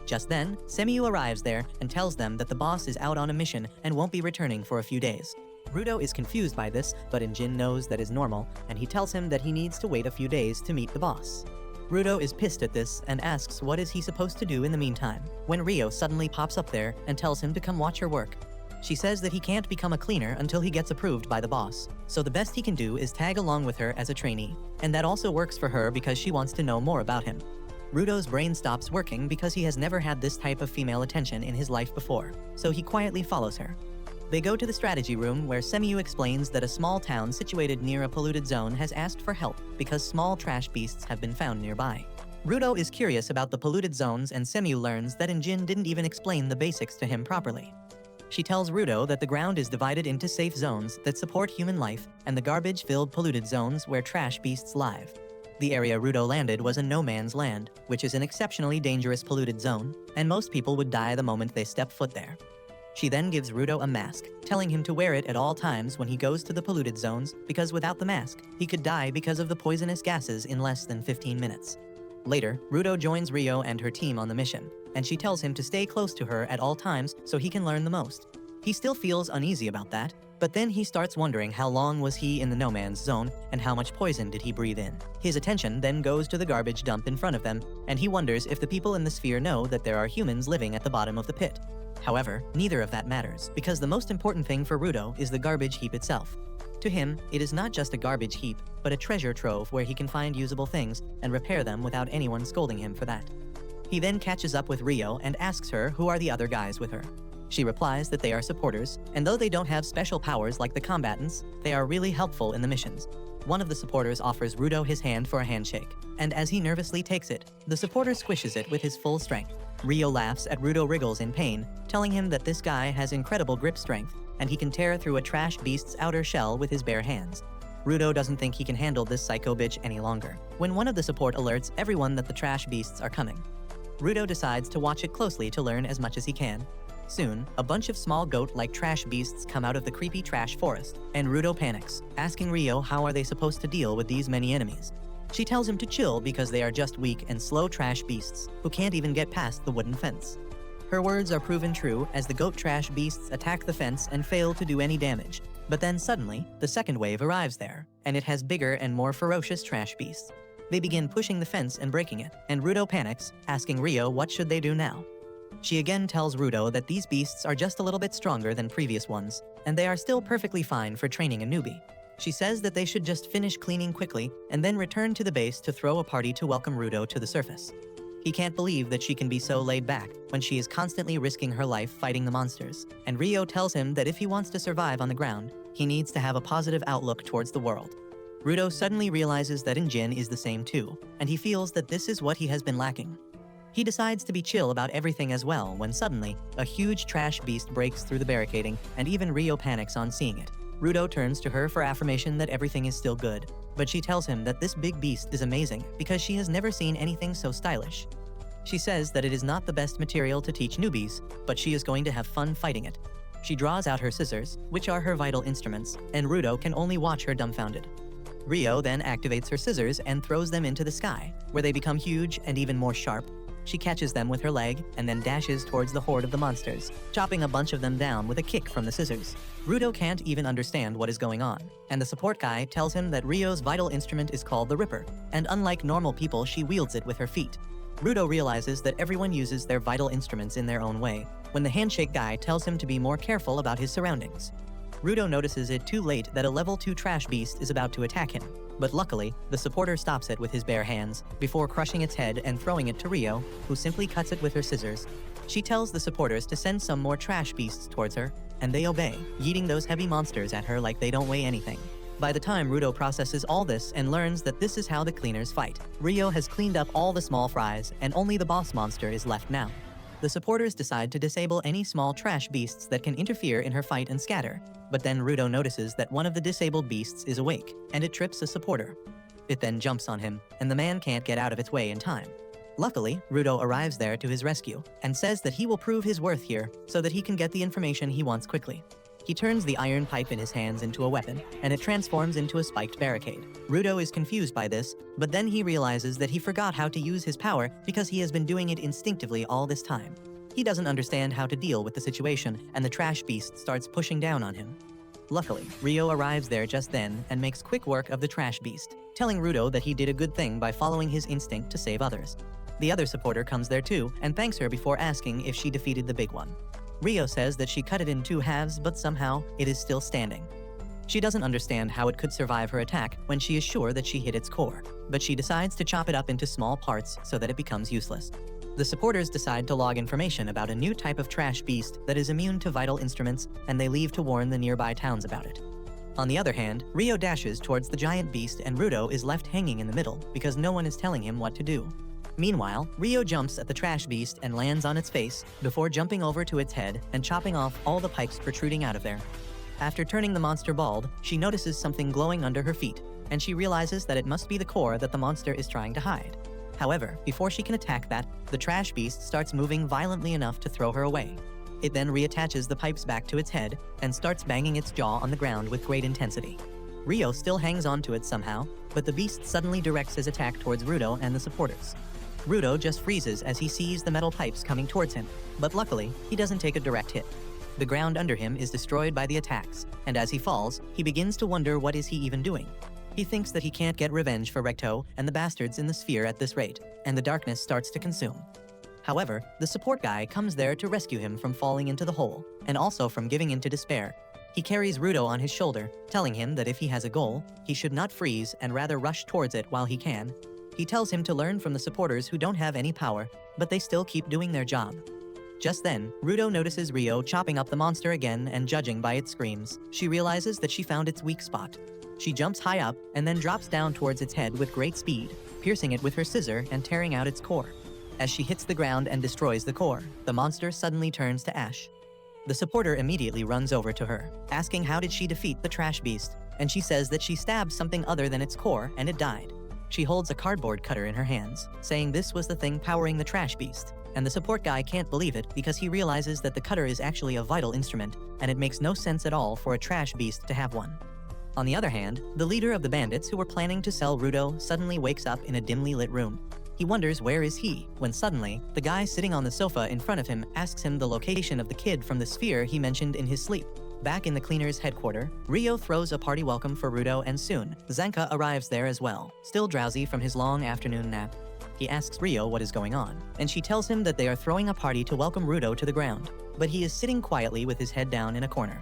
Just then, Semu arrives there and tells them that the boss is out on a mission and won't be returning for a few days. Rudo is confused by this, but Injin knows that is normal, and he tells him that he needs to wait a few days to meet the boss. Rudo is pissed at this and asks what is he supposed to do in the meantime, when Rio suddenly pops up there and tells him to come watch her work. She says that he can't become a cleaner until he gets approved by the boss, so the best he can do is tag along with her as a trainee, and that also works for her because she wants to know more about him. Rudo's brain stops working because he has never had this type of female attention in his life before, so he quietly follows her. They go to the strategy room where Semu explains that a small town situated near a polluted zone has asked for help because small trash beasts have been found nearby. Rudo is curious about the polluted zones and Semu learns that Injin didn't even explain the basics to him properly. She tells Rudo that the ground is divided into safe zones that support human life and the garbage-filled polluted zones where trash beasts live. The area Rudo landed was a no-man's land, which is an exceptionally dangerous polluted zone, and most people would die the moment they step foot there. She then gives Rudo a mask, telling him to wear it at all times when he goes to the polluted zones because without the mask, he could die because of the poisonous gases in less than 15 minutes. Later, Rudo joins Rio and her team on the mission, and she tells him to stay close to her at all times so he can learn the most. He still feels uneasy about that, but then he starts wondering how long was he in the no-man's zone and how much poison did he breathe in. His attention then goes to the garbage dump in front of them, and he wonders if the people in the sphere know that there are humans living at the bottom of the pit. However, neither of that matters, because the most important thing for Rudo is the garbage heap itself. To him, it is not just a garbage heap, but a treasure trove where he can find usable things and repair them without anyone scolding him for that. He then catches up with Rio and asks her who are the other guys with her. She replies that they are supporters, and though they don't have special powers like the combatants, they are really helpful in the missions. One of the supporters offers Rudo his hand for a handshake, and as he nervously takes it, the supporter squishes it with his full strength. Rio laughs at Rudo wriggles in pain, telling him that this guy has incredible grip strength, and he can tear through a trash beast's outer shell with his bare hands. Rudo doesn't think he can handle this psycho bitch any longer, when one of the support alerts everyone that the trash beasts are coming. Rudo decides to watch it closely to learn as much as he can. Soon, a bunch of small goat-like trash beasts come out of the creepy trash forest, and Rudo panics, asking Rio how are they supposed to deal with these many enemies. She tells him to chill because they are just weak and slow trash beasts who can't even get past the wooden fence. Her words are proven true as the goat trash beasts attack the fence and fail to do any damage. But then suddenly, the second wave arrives there, and it has bigger and more ferocious trash beasts. They begin pushing the fence and breaking it, and Rudo panics, asking Rio what should they do now. She again tells Rudo that these beasts are just a little bit stronger than previous ones, and they are still perfectly fine for training a newbie. She says that they should just finish cleaning quickly and then return to the base to throw a party to welcome Rudo to the surface. He can't believe that she can be so laid back when she is constantly risking her life fighting the monsters, and Rio tells him that if he wants to survive on the ground, he needs to have a positive outlook towards the world. Rudo suddenly realizes that Jin is the same too, and he feels that this is what he has been lacking. He decides to be chill about everything as well when suddenly, a huge trash beast breaks through the barricading, and even Rio panics on seeing it. Rudo turns to her for affirmation that everything is still good, but she tells him that this big beast is amazing because she has never seen anything so stylish. She says that it is not the best material to teach newbies, but she is going to have fun fighting it. She draws out her scissors, which are her vital instruments, and Rudo can only watch her dumbfounded. Rio then activates her scissors and throws them into the sky, where they become huge and even more sharp. She catches them with her leg and then dashes towards the horde of the monsters, chopping a bunch of them down with a kick from the scissors. Rudo can't even understand what is going on, and the support guy tells him that Rio's vital instrument is called the Ripper, and unlike normal people, she wields it with her feet. Rudo realizes that everyone uses their vital instruments in their own way, when the handshake guy tells him to be more careful about his surroundings. Rudo notices it too late that a level 2 trash beast is about to attack him, but luckily, the supporter stops it with his bare hands, before crushing its head and throwing it to Rio, who simply cuts it with her scissors. She tells the supporters to send some more trash beasts towards her, and they obey, yeeting those heavy monsters at her like they don't weigh anything. By the time Rudo processes all this and learns that this is how the cleaners fight, Rio has cleaned up all the small fries, and only the boss monster is left now. The supporters decide to disable any small trash beasts that can interfere in her fight and scatter, but then Rudo notices that one of the disabled beasts is awake, and it trips a supporter. It then jumps on him, and the man can't get out of its way in time. Luckily, Rudo arrives there to his rescue, and says that he will prove his worth here so that he can get the information he wants quickly. He turns the iron pipe in his hands into a weapon, and it transforms into a spiked barricade. Rudo is confused by this, but then he realizes that he forgot how to use his power because he has been doing it instinctively all this time. He doesn't understand how to deal with the situation, and the trash beast starts pushing down on him. Luckily, Rio arrives there just then and makes quick work of the trash beast, telling Rudo that he did a good thing by following his instinct to save others. The other supporter comes there too and thanks her before asking if she defeated the big one. Rio says that she cut it in 2 halves, but somehow it is still standing. She doesn't understand how it could survive her attack when she is sure that she hit its core, but she decides to chop it up into small parts so that it becomes useless. The supporters decide to log information about a new type of trash beast that is immune to vital instruments, and they leave to warn the nearby towns about it. On the other hand, Rio dashes towards the giant beast and Rudo is left hanging in the middle because no one is telling him what to do. Meanwhile, Rio jumps at the trash beast and lands on its face before jumping over to its head and chopping off all the pipes protruding out of there. After turning the monster bald, she notices something glowing under her feet, and she realizes that it must be the core that the monster is trying to hide. However, before she can attack that, the trash beast starts moving violently enough to throw her away. It then reattaches the pipes back to its head and starts banging its jaw on the ground with great intensity. Rio still hangs on to it somehow, but the beast suddenly directs his attack towards Rudo and the supporters. Rudo just freezes as he sees the metal pipes coming towards him, but luckily, he doesn't take a direct hit. The ground under him is destroyed by the attacks, and as he falls, he begins to wonder what is he even doing. He thinks that he can't get revenge for Recto and the bastards in the sphere at this rate, and the darkness starts to consume. However, the support guy comes there to rescue him from falling into the hole, and also from giving into despair. He carries Rudo on his shoulder, telling him that if he has a goal, he should not freeze and rather rush towards it while he can. He tells him to learn from the supporters who don't have any power, but they still keep doing their job. Just then, Rudo notices Rio chopping up the monster again and judging by its screams. She realizes that she found its weak spot. She jumps high up and then drops down towards its head with great speed, piercing it with her scissor and tearing out its core. As she hits the ground and destroys the core, the monster suddenly turns to ash. The supporter immediately runs over to her, asking how did she defeat the trash beast, and she says that she stabbed something other than its core and it died. She holds a cardboard cutter in her hands, saying this was the thing powering the trash beast, and the support guy can't believe it because he realizes that the cutter is actually a vital instrument, and it makes no sense at all for a trash beast to have one. On the other hand, the leader of the bandits who were planning to sell Rudo suddenly wakes up in a dimly lit room. He wonders where is he, when suddenly, the guy sitting on the sofa in front of him asks him the location of the kid from the sphere he mentioned in his sleep. Back in the cleaner's headquarters, Rio throws a party welcome for Rudo and soon, Zanka arrives there as well, still drowsy from his long afternoon nap. He asks Rio what is going on, and she tells him that they are throwing a party to welcome Rudo to the ground, but he is sitting quietly with his head down in a corner.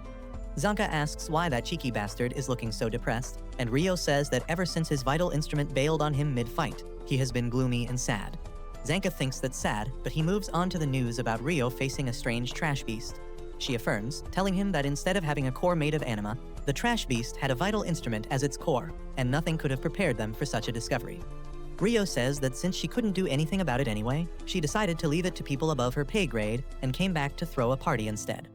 Zanka asks why that cheeky bastard is looking so depressed, and Rio says that ever since his vital instrument bailed on him mid-fight, he has been gloomy and sad. Zanka thinks that's sad, but he moves on to the news about Rio facing a strange trash beast. she affirms, telling him that instead of having a core made of anima, the trash beast had a vital instrument as its core, and nothing could have prepared them for such a discovery. Rio says that since she couldn't do anything about it anyway, she decided to leave it to people above her pay grade and came back to throw a party instead.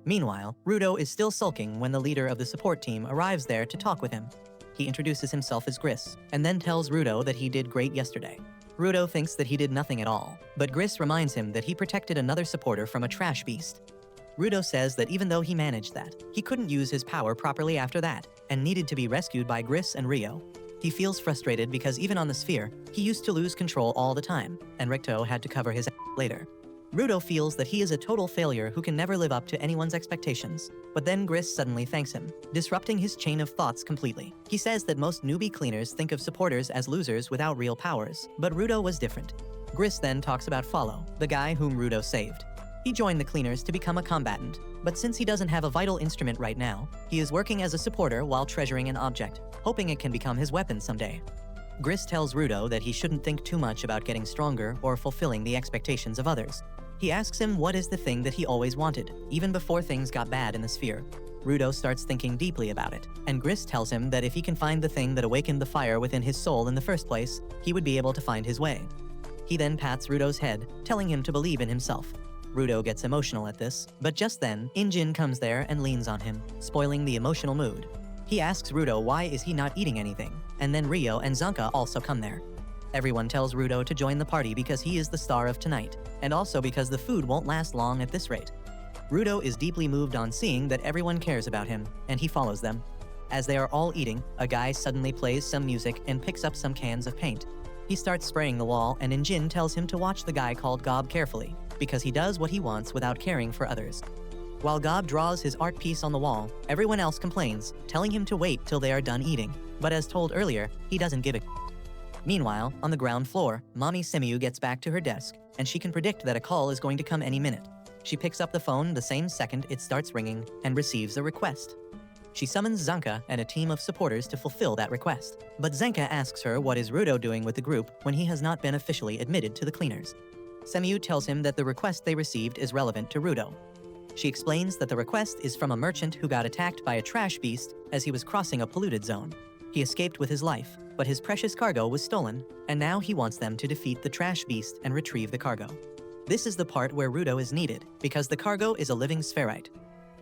Meanwhile, Rudo is still sulking when the leader of the support team arrives there to talk with him. He introduces himself as Gris, and then tells Rudo that he did great yesterday. Rudo thinks that he did nothing at all, but Gris reminds him that he protected another supporter from a trash beast. Rudo says that even though he managed that, he couldn't use his power properly after that, and needed to be rescued by Gris and Rio. He feels frustrated because even on the sphere, he used to lose control all the time, and Ricto had to cover his later. Rudo feels that he is a total failure who can never live up to anyone's expectations, but then Gris suddenly thanks him, disrupting his chain of thoughts completely. He says that most newbie cleaners think of supporters as losers without real powers, but Rudo was different. Gris then talks about Follow, the guy whom Rudo saved. He joined the cleaners to become a combatant, but since he doesn't have a vital instrument right now, he is working as a supporter while treasuring an object, hoping it can become his weapon someday. Gris tells Rudo that he shouldn't think too much about getting stronger or fulfilling the expectations of others. He asks him what is the thing that he always wanted, even before things got bad in the sphere. Rudo starts thinking deeply about it, and Gris tells him that if he can find the thing that awakened the fire within his soul in the first place, he would be able to find his way. He then pats Rudo's head, telling him to believe in himself. Rudo gets emotional at this, but just then, Injin comes there and leans on him, spoiling the emotional mood. He asks Rudo why is he not eating anything, and then Rio and Zanka also come there. Everyone tells Rudo to join the party because he is the star of tonight, and also because the food won't last long at this rate. Rudo is deeply moved on seeing that everyone cares about him, and he follows them. As they are all eating, a guy suddenly plays some music and picks up some cans of paint. He starts spraying the wall, and Injin tells him to watch the guy called Gob carefully, because he does what he wants without caring for others. While Gob draws his art piece on the wall, everyone else complains, telling him to wait till they are done eating, but as told earlier, he doesn't give a. Meanwhile, on the ground floor, Mommy Semiu gets back to her desk, and she can predict that a call is going to come any minute. She picks up the phone the same second it starts ringing and receives a request. She summons Zanka and a team of supporters to fulfill that request, but Zanka asks her what is Rudo doing with the group when he has not been officially admitted to the cleaners. Semiu tells him that the request they received is relevant to Rudo. She explains that the request is from a merchant who got attacked by a trash beast as he was crossing a polluted zone. He escaped with his life, but his precious cargo was stolen, and now he wants them to defeat the trash beast and retrieve the cargo. This is the part where Rudo is needed, because the cargo is a living spherite.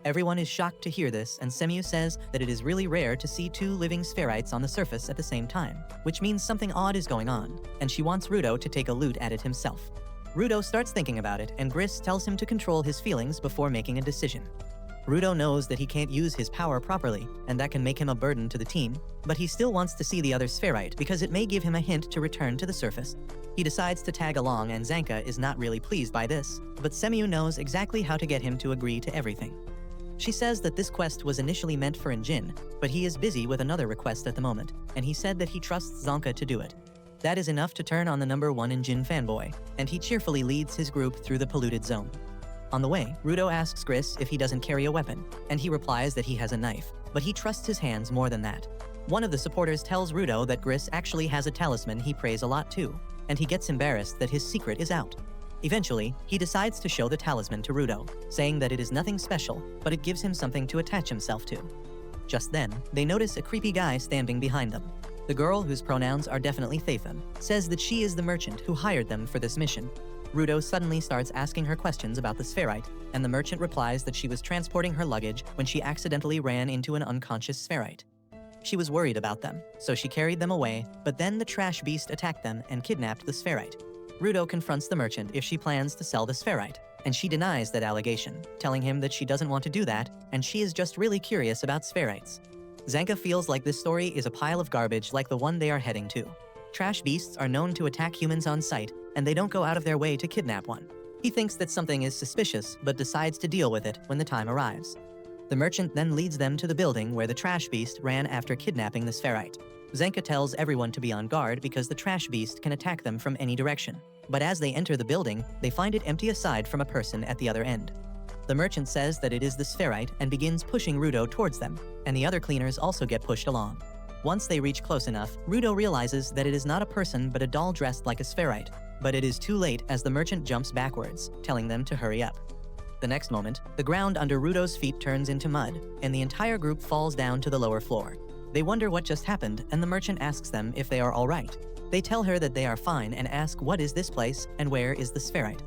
Everyone is shocked to hear this, and Semiu says that it is really rare to see two living spherites on the surface at the same time, which means something odd is going on, and she wants Rudo to take a loot at it himself. Rudo starts thinking about it, and Gris tells him to control his feelings before making a decision. Rudo knows that he can't use his power properly, and that can make him a burden to the team, but he still wants to see the other spherite because it may give him a hint to return to the surface. He decides to tag along, and Zanka is not really pleased by this, but Semiu knows exactly how to get him to agree to everything. She says that this quest was initially meant for Injin, but he is busy with another request at the moment, and he said that he trusts Zanka to do it. That is enough to turn on the number one Injin fanboy, and he cheerfully leads his group through the polluted zone. On the way, Rudo asks Gris if he doesn't carry a weapon, and he replies that he has a knife, but he trusts his hands more than that. One of the supporters tells Rudo that Gris actually has a talisman he prays a lot to, and he gets embarrassed that his secret is out. Eventually, he decides to show the talisman to Rudo, saying that it is nothing special, but it gives him something to attach himself to. Just then, they notice a creepy guy standing behind them. The girl, whose pronouns are definitely Thatham, says that she is the merchant who hired them for this mission. Rudo suddenly starts asking her questions about the spherite, and the merchant replies that she was transporting her luggage when she accidentally ran into an unconscious spherite. She was worried about them, so she carried them away, but then the trash beast attacked them and kidnapped the spherite. Rudo confronts the merchant if she plans to sell the spherite, and she denies that allegation, telling him that she doesn't want to do that, and she is just really curious about spherites. Zanka feels like this story is a pile of garbage like the one they are heading to. Trash beasts are known to attack humans on sight, and they don't go out of their way to kidnap one. He thinks that something is suspicious, but decides to deal with it when the time arrives. The merchant then leads them to the building where the trash beast ran after kidnapping the spherite. Zanka tells everyone to be on guard because the trash beast can attack them from any direction. But as they enter the building, they find it empty aside from a person at the other end. The merchant says that it is the spherite and begins pushing Rudo towards them, and the other cleaners also get pushed along. Once they reach close enough, Rudo realizes that it is not a person but a doll dressed like a spherite, but it is too late as the merchant jumps backwards, telling them to hurry up. The next moment, the ground under Rudo's feet turns into mud, and the entire group falls down to the lower floor. They wonder what just happened, and the merchant asks them if they are all right. They tell her that they are fine and ask what is this place and where is the spherite.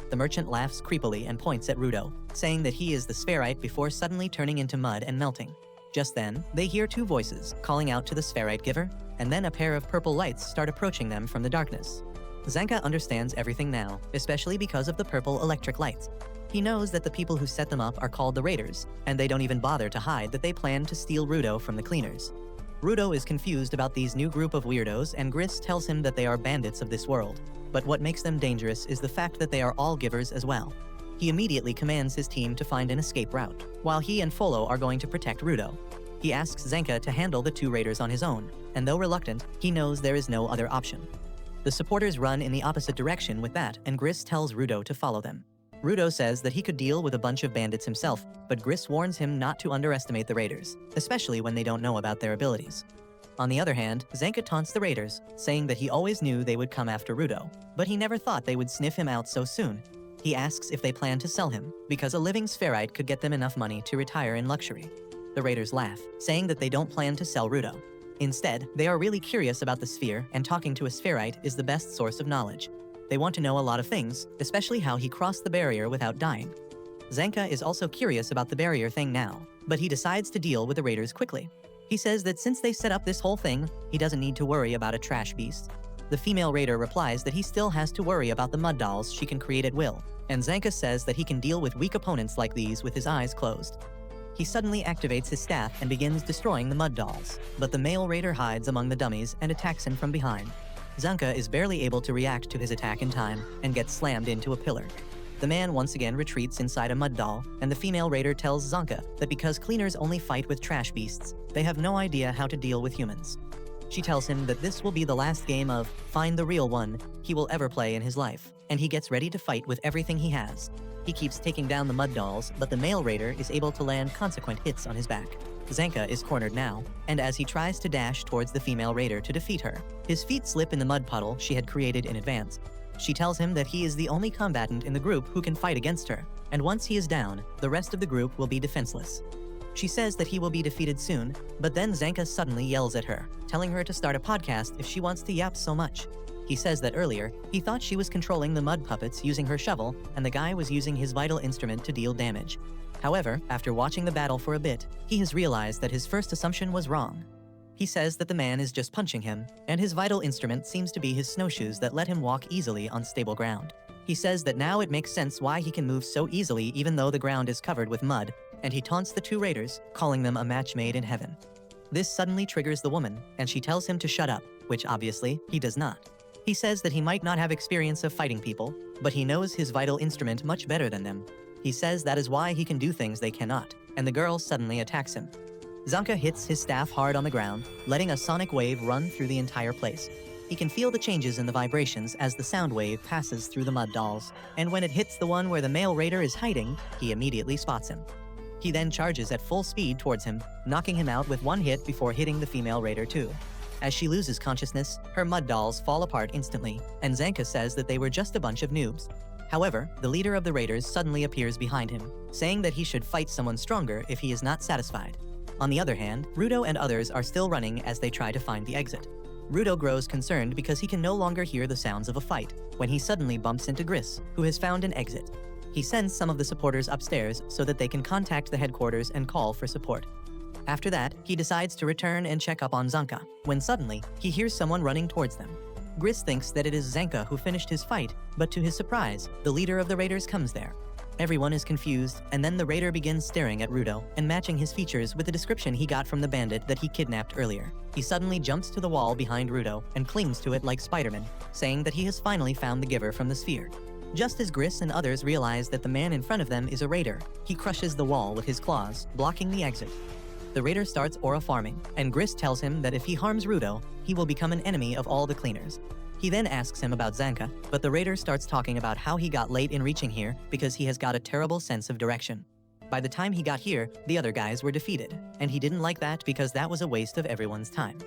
The merchant laughs creepily and points at Rudo, saying that he is the spherite before suddenly turning into mud and melting. Just then, they hear two voices calling out to the spherite giver, and then a pair of purple lights start approaching them from the darkness. Zanka understands everything now, especially because of the purple electric lights. He knows that the people who set them up are called the Raiders, and they don't even bother to hide that they plan to steal Rudo from the cleaners. Rudo is confused about these new group of weirdos, and Gris tells him that they are bandits of this world. But what makes them dangerous is the fact that they are all givers as well. He immediately commands his team to find an escape route, while he and Folo are going to protect Rudo. He asks Zanka to handle the two raiders on his own, and though reluctant, he knows there is no other option. The supporters run in the opposite direction with that, and Gris tells Rudo to follow them. Rudo says that he could deal with a bunch of bandits himself, but Gris warns him not to underestimate the raiders, especially when they don't know about their abilities. On the other hand, Zanka taunts the raiders, saying that he always knew they would come after Rudo, but he never thought they would sniff him out so soon. He asks if they plan to sell him, because a living spherite could get them enough money to retire in luxury. The raiders laugh, saying that they don't plan to sell Rudo. Instead, they are really curious about the sphere, and talking to a spherite is the best source of knowledge. They want to know a lot of things, especially how he crossed the barrier without dying. Zanka is also curious about the barrier thing now, but he decides to deal with the raiders quickly. He says that since they set up this whole thing, he doesn't need to worry about a trash beast. The female raider replies that he still has to worry about the mud dolls she can create at will, and Zanka says that he can deal with weak opponents like these with his eyes closed. He suddenly activates his staff and begins destroying the mud dolls, but the male raider hides among the dummies and attacks him from behind. Zanka is barely able to react to his attack in time and gets slammed into a pillar. The man once again retreats inside a mud doll, and the female raider tells Zanka that because cleaners only fight with trash beasts, they have no idea how to deal with humans. She tells him that this will be the last game of Find the Real One he will ever play in his life, and he gets ready to fight with everything he has. He keeps taking down the mud dolls, but the male raider is able to land consequent hits on his back. Zanka is cornered now, and as he tries to dash towards the female raider to defeat her, his feet slip in the mud puddle she had created in advance. She tells him that he is the only combatant in the group who can fight against her, and once he is down, the rest of the group will be defenseless. She says that he will be defeated soon, but then Zanka suddenly yells at her, telling her to start a podcast if she wants to yap so much. He says that earlier, he thought she was controlling the mud puppets using her shovel, and the guy was using his vital instrument to deal damage. However, after watching the battle for a bit, he has realized that his first assumption was wrong. He says that the man is just punching him, and his vital instrument seems to be his snowshoes that let him walk easily on stable ground. He says that now it makes sense why he can move so easily even though the ground is covered with mud, and he taunts the two raiders, calling them a match made in heaven. This suddenly triggers the woman, and she tells him to shut up, which obviously, he does not. He says that he might not have experience of fighting people, but he knows his vital instrument much better than them. He says that is why he can do things they cannot, and the girl suddenly attacks him. Zanka hits his staff hard on the ground, letting a sonic wave run through the entire place. He can feel the changes in the vibrations as the sound wave passes through the mud dolls, and when it hits the one where the male raider is hiding, he immediately spots him. He then charges at full speed towards him, knocking him out with one hit before hitting the female raider too. As she loses consciousness, her mud dolls fall apart instantly, and Zanka says that they were just a bunch of noobs. However, the leader of the raiders suddenly appears behind him, saying that he should fight someone stronger if he is not satisfied. On the other hand, Rudo and others are still running as they try to find the exit. Rudo grows concerned because he can no longer hear the sounds of a fight, when he suddenly bumps into Gris, who has found an exit. He sends some of the supporters upstairs so that they can contact the headquarters and call for support. After that, he decides to return and check up on Zanka, when suddenly, he hears someone running towards them. Gris thinks that it is Zanka who finished his fight, but to his surprise, the leader of the raiders comes there. Everyone is confused, and then the raider begins staring at Rudo and matching his features with the description he got from the bandit that he kidnapped earlier. He suddenly jumps to the wall behind Rudo and clings to it like Spider-Man, saying that he has finally found the giver from the sphere. Just as Gris and others realize that the man in front of them is a raider, he crushes the wall with his claws, blocking the exit. The raider starts aura farming, and Gris tells him that if he harms Rudo, he will become an enemy of all the cleaners. He then asks him about Zanka, but the raider starts talking about how he got late in reaching here because he has got a terrible sense of direction. By the time he got here, the other guys were defeated, and he didn't like that because that was a waste of everyone's time.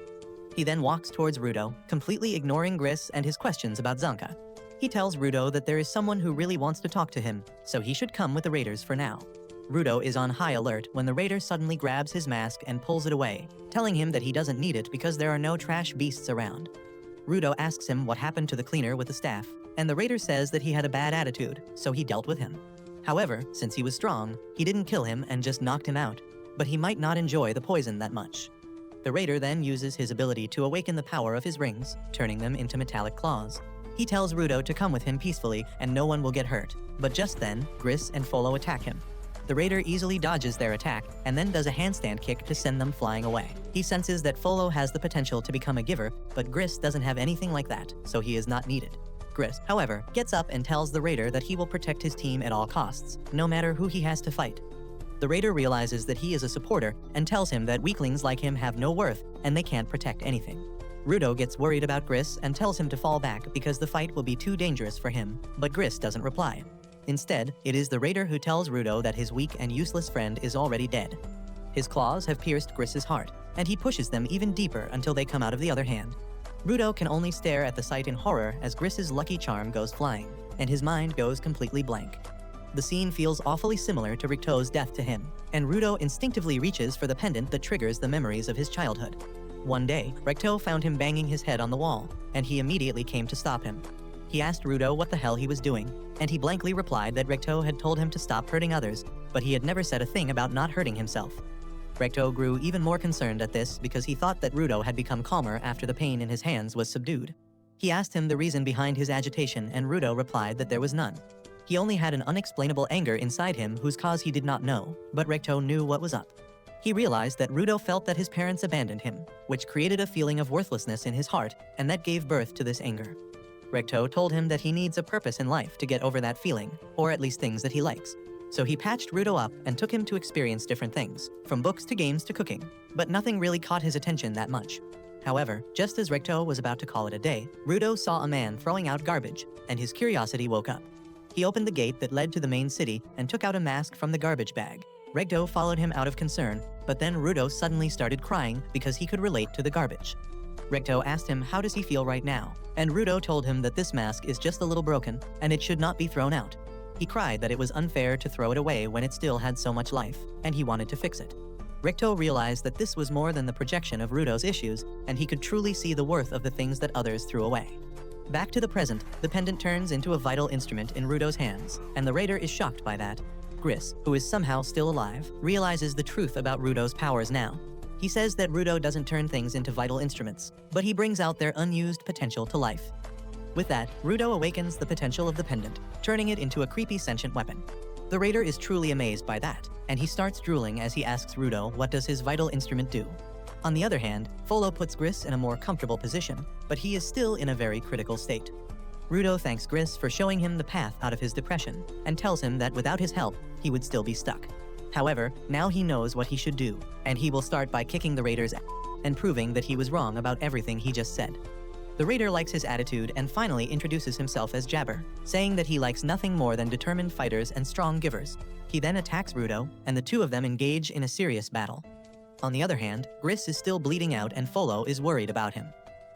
He then walks towards Rudo, completely ignoring Gris and his questions about Zanka. He tells Rudo that there is someone who really wants to talk to him, so he should come with the raiders for now. Rudo is on high alert when the raider suddenly grabs his mask and pulls it away, telling him that he doesn't need it because there are no trash beasts around. Rudo asks him what happened to the cleaner with the staff, and the raider says that he had a bad attitude, so he dealt with him. However, since he was strong, he didn't kill him and just knocked him out, but he might not enjoy the poison that much. The raider then uses his ability to awaken the power of his rings, turning them into metallic claws. He tells Rudo to come with him peacefully and no one will get hurt, but just then, Gris and Folo attack him. The raider easily dodges their attack and then does a handstand kick to send them flying away. He senses that Folo has the potential to become a giver, but Gris doesn't have anything like that, so he is not needed. Gris, however, gets up and tells the raider that he will protect his team at all costs, no matter who he has to fight. The raider realizes that he is a supporter and tells him that weaklings like him have no worth and they can't protect anything. Rudo gets worried about Gris and tells him to fall back because the fight will be too dangerous for him, but Gris doesn't reply. Instead, it is the raider who tells Rudo that his weak and useless friend is already dead. His claws have pierced Gris's heart, and he pushes them even deeper until they come out of the other hand. Rudo can only stare at the sight in horror as Gris's lucky charm goes flying, and his mind goes completely blank. The scene feels awfully similar to Ricto's death to him, and Rudo instinctively reaches for the pendant that triggers the memories of his childhood. One day, Ricto found him banging his head on the wall, and he immediately came to stop him. He asked Rudo what the hell he was doing, and he blankly replied that Ricto had told him to stop hurting others, but he had never said a thing about not hurting himself. Ricto grew even more concerned at this because he thought that Rudo had become calmer after the pain in his hands was subdued. He asked him the reason behind his agitation, and Rudo replied that there was none. He only had an unexplainable anger inside him whose cause he did not know, but Ricto knew what was up. He realized that Rudo felt that his parents abandoned him, which created a feeling of worthlessness in his heart, and that gave birth to this anger. Ricto told him that he needs a purpose in life to get over that feeling, or at least things that he likes. So he patched Rudo up and took him to experience different things, from books to games to cooking, but nothing really caught his attention that much. However, just as Ricto was about to call it a day, Rudo saw a man throwing out garbage, and his curiosity woke up. He opened the gate that led to the main city and took out a mask from the garbage bag. Ricto followed him out of concern, but then Rudo suddenly started crying because he could relate to the garbage. Ricto asked him how does he feel right now, and Rudo told him that this mask is just a little broken and it should not be thrown out. He cried that it was unfair to throw it away when it still had so much life, and he wanted to fix it. Ricto realized that this was more than the projection of Rudo's issues, and he could truly see the worth of the things that others threw away. Back to the present, the pendant turns into a vital instrument in Rudo's hands, and the raider is shocked by that. Gris, who is somehow still alive, realizes the truth about Rudo's powers now. He says that Rudo doesn't turn things into vital instruments, but he brings out their unused potential to life. With that, Rudo awakens the potential of the pendant, turning it into a creepy sentient weapon. The raider is truly amazed by that, and he starts drooling as he asks Rudo what does his vital instrument do. On the other hand, Folo puts Gris in a more comfortable position, but he is still in a very critical state. Rudo thanks Gris for showing him the path out of his depression, and tells him that without his help, he would still be stuck. However, now he knows what he should do, and he will start by kicking the raider's ass and proving that he was wrong about everything he just said. The raider likes his attitude and finally introduces himself as Jabber, saying that he likes nothing more than determined fighters and strong givers. He then attacks Rudo, and the two of them engage in a serious battle. On the other hand, Gris is still bleeding out and Folo is worried about him.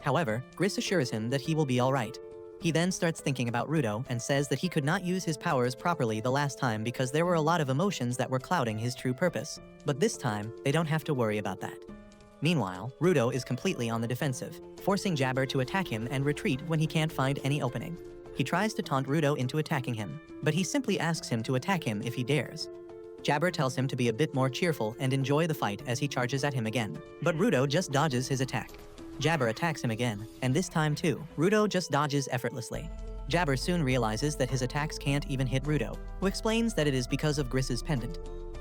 However, Gris assures him that he will be alright. He then starts thinking about Rudo and says that he could not use his powers properly the last time because there were a lot of emotions that were clouding his true purpose. But this time, they don't have to worry about that. Meanwhile, Rudo is completely on the defensive, forcing Jabber to attack him and retreat when he can't find any opening. He tries to taunt Rudo into attacking him, but he simply asks him to attack him if he dares. Jabber tells him to be a bit more cheerful and enjoy the fight as he charges at him again, but Rudo just dodges his attack. Jabber attacks him again, and this time too, Rudo just dodges effortlessly. Jabber soon realizes that his attacks can't even hit Rudo, who explains that it is because of Gris's pendant.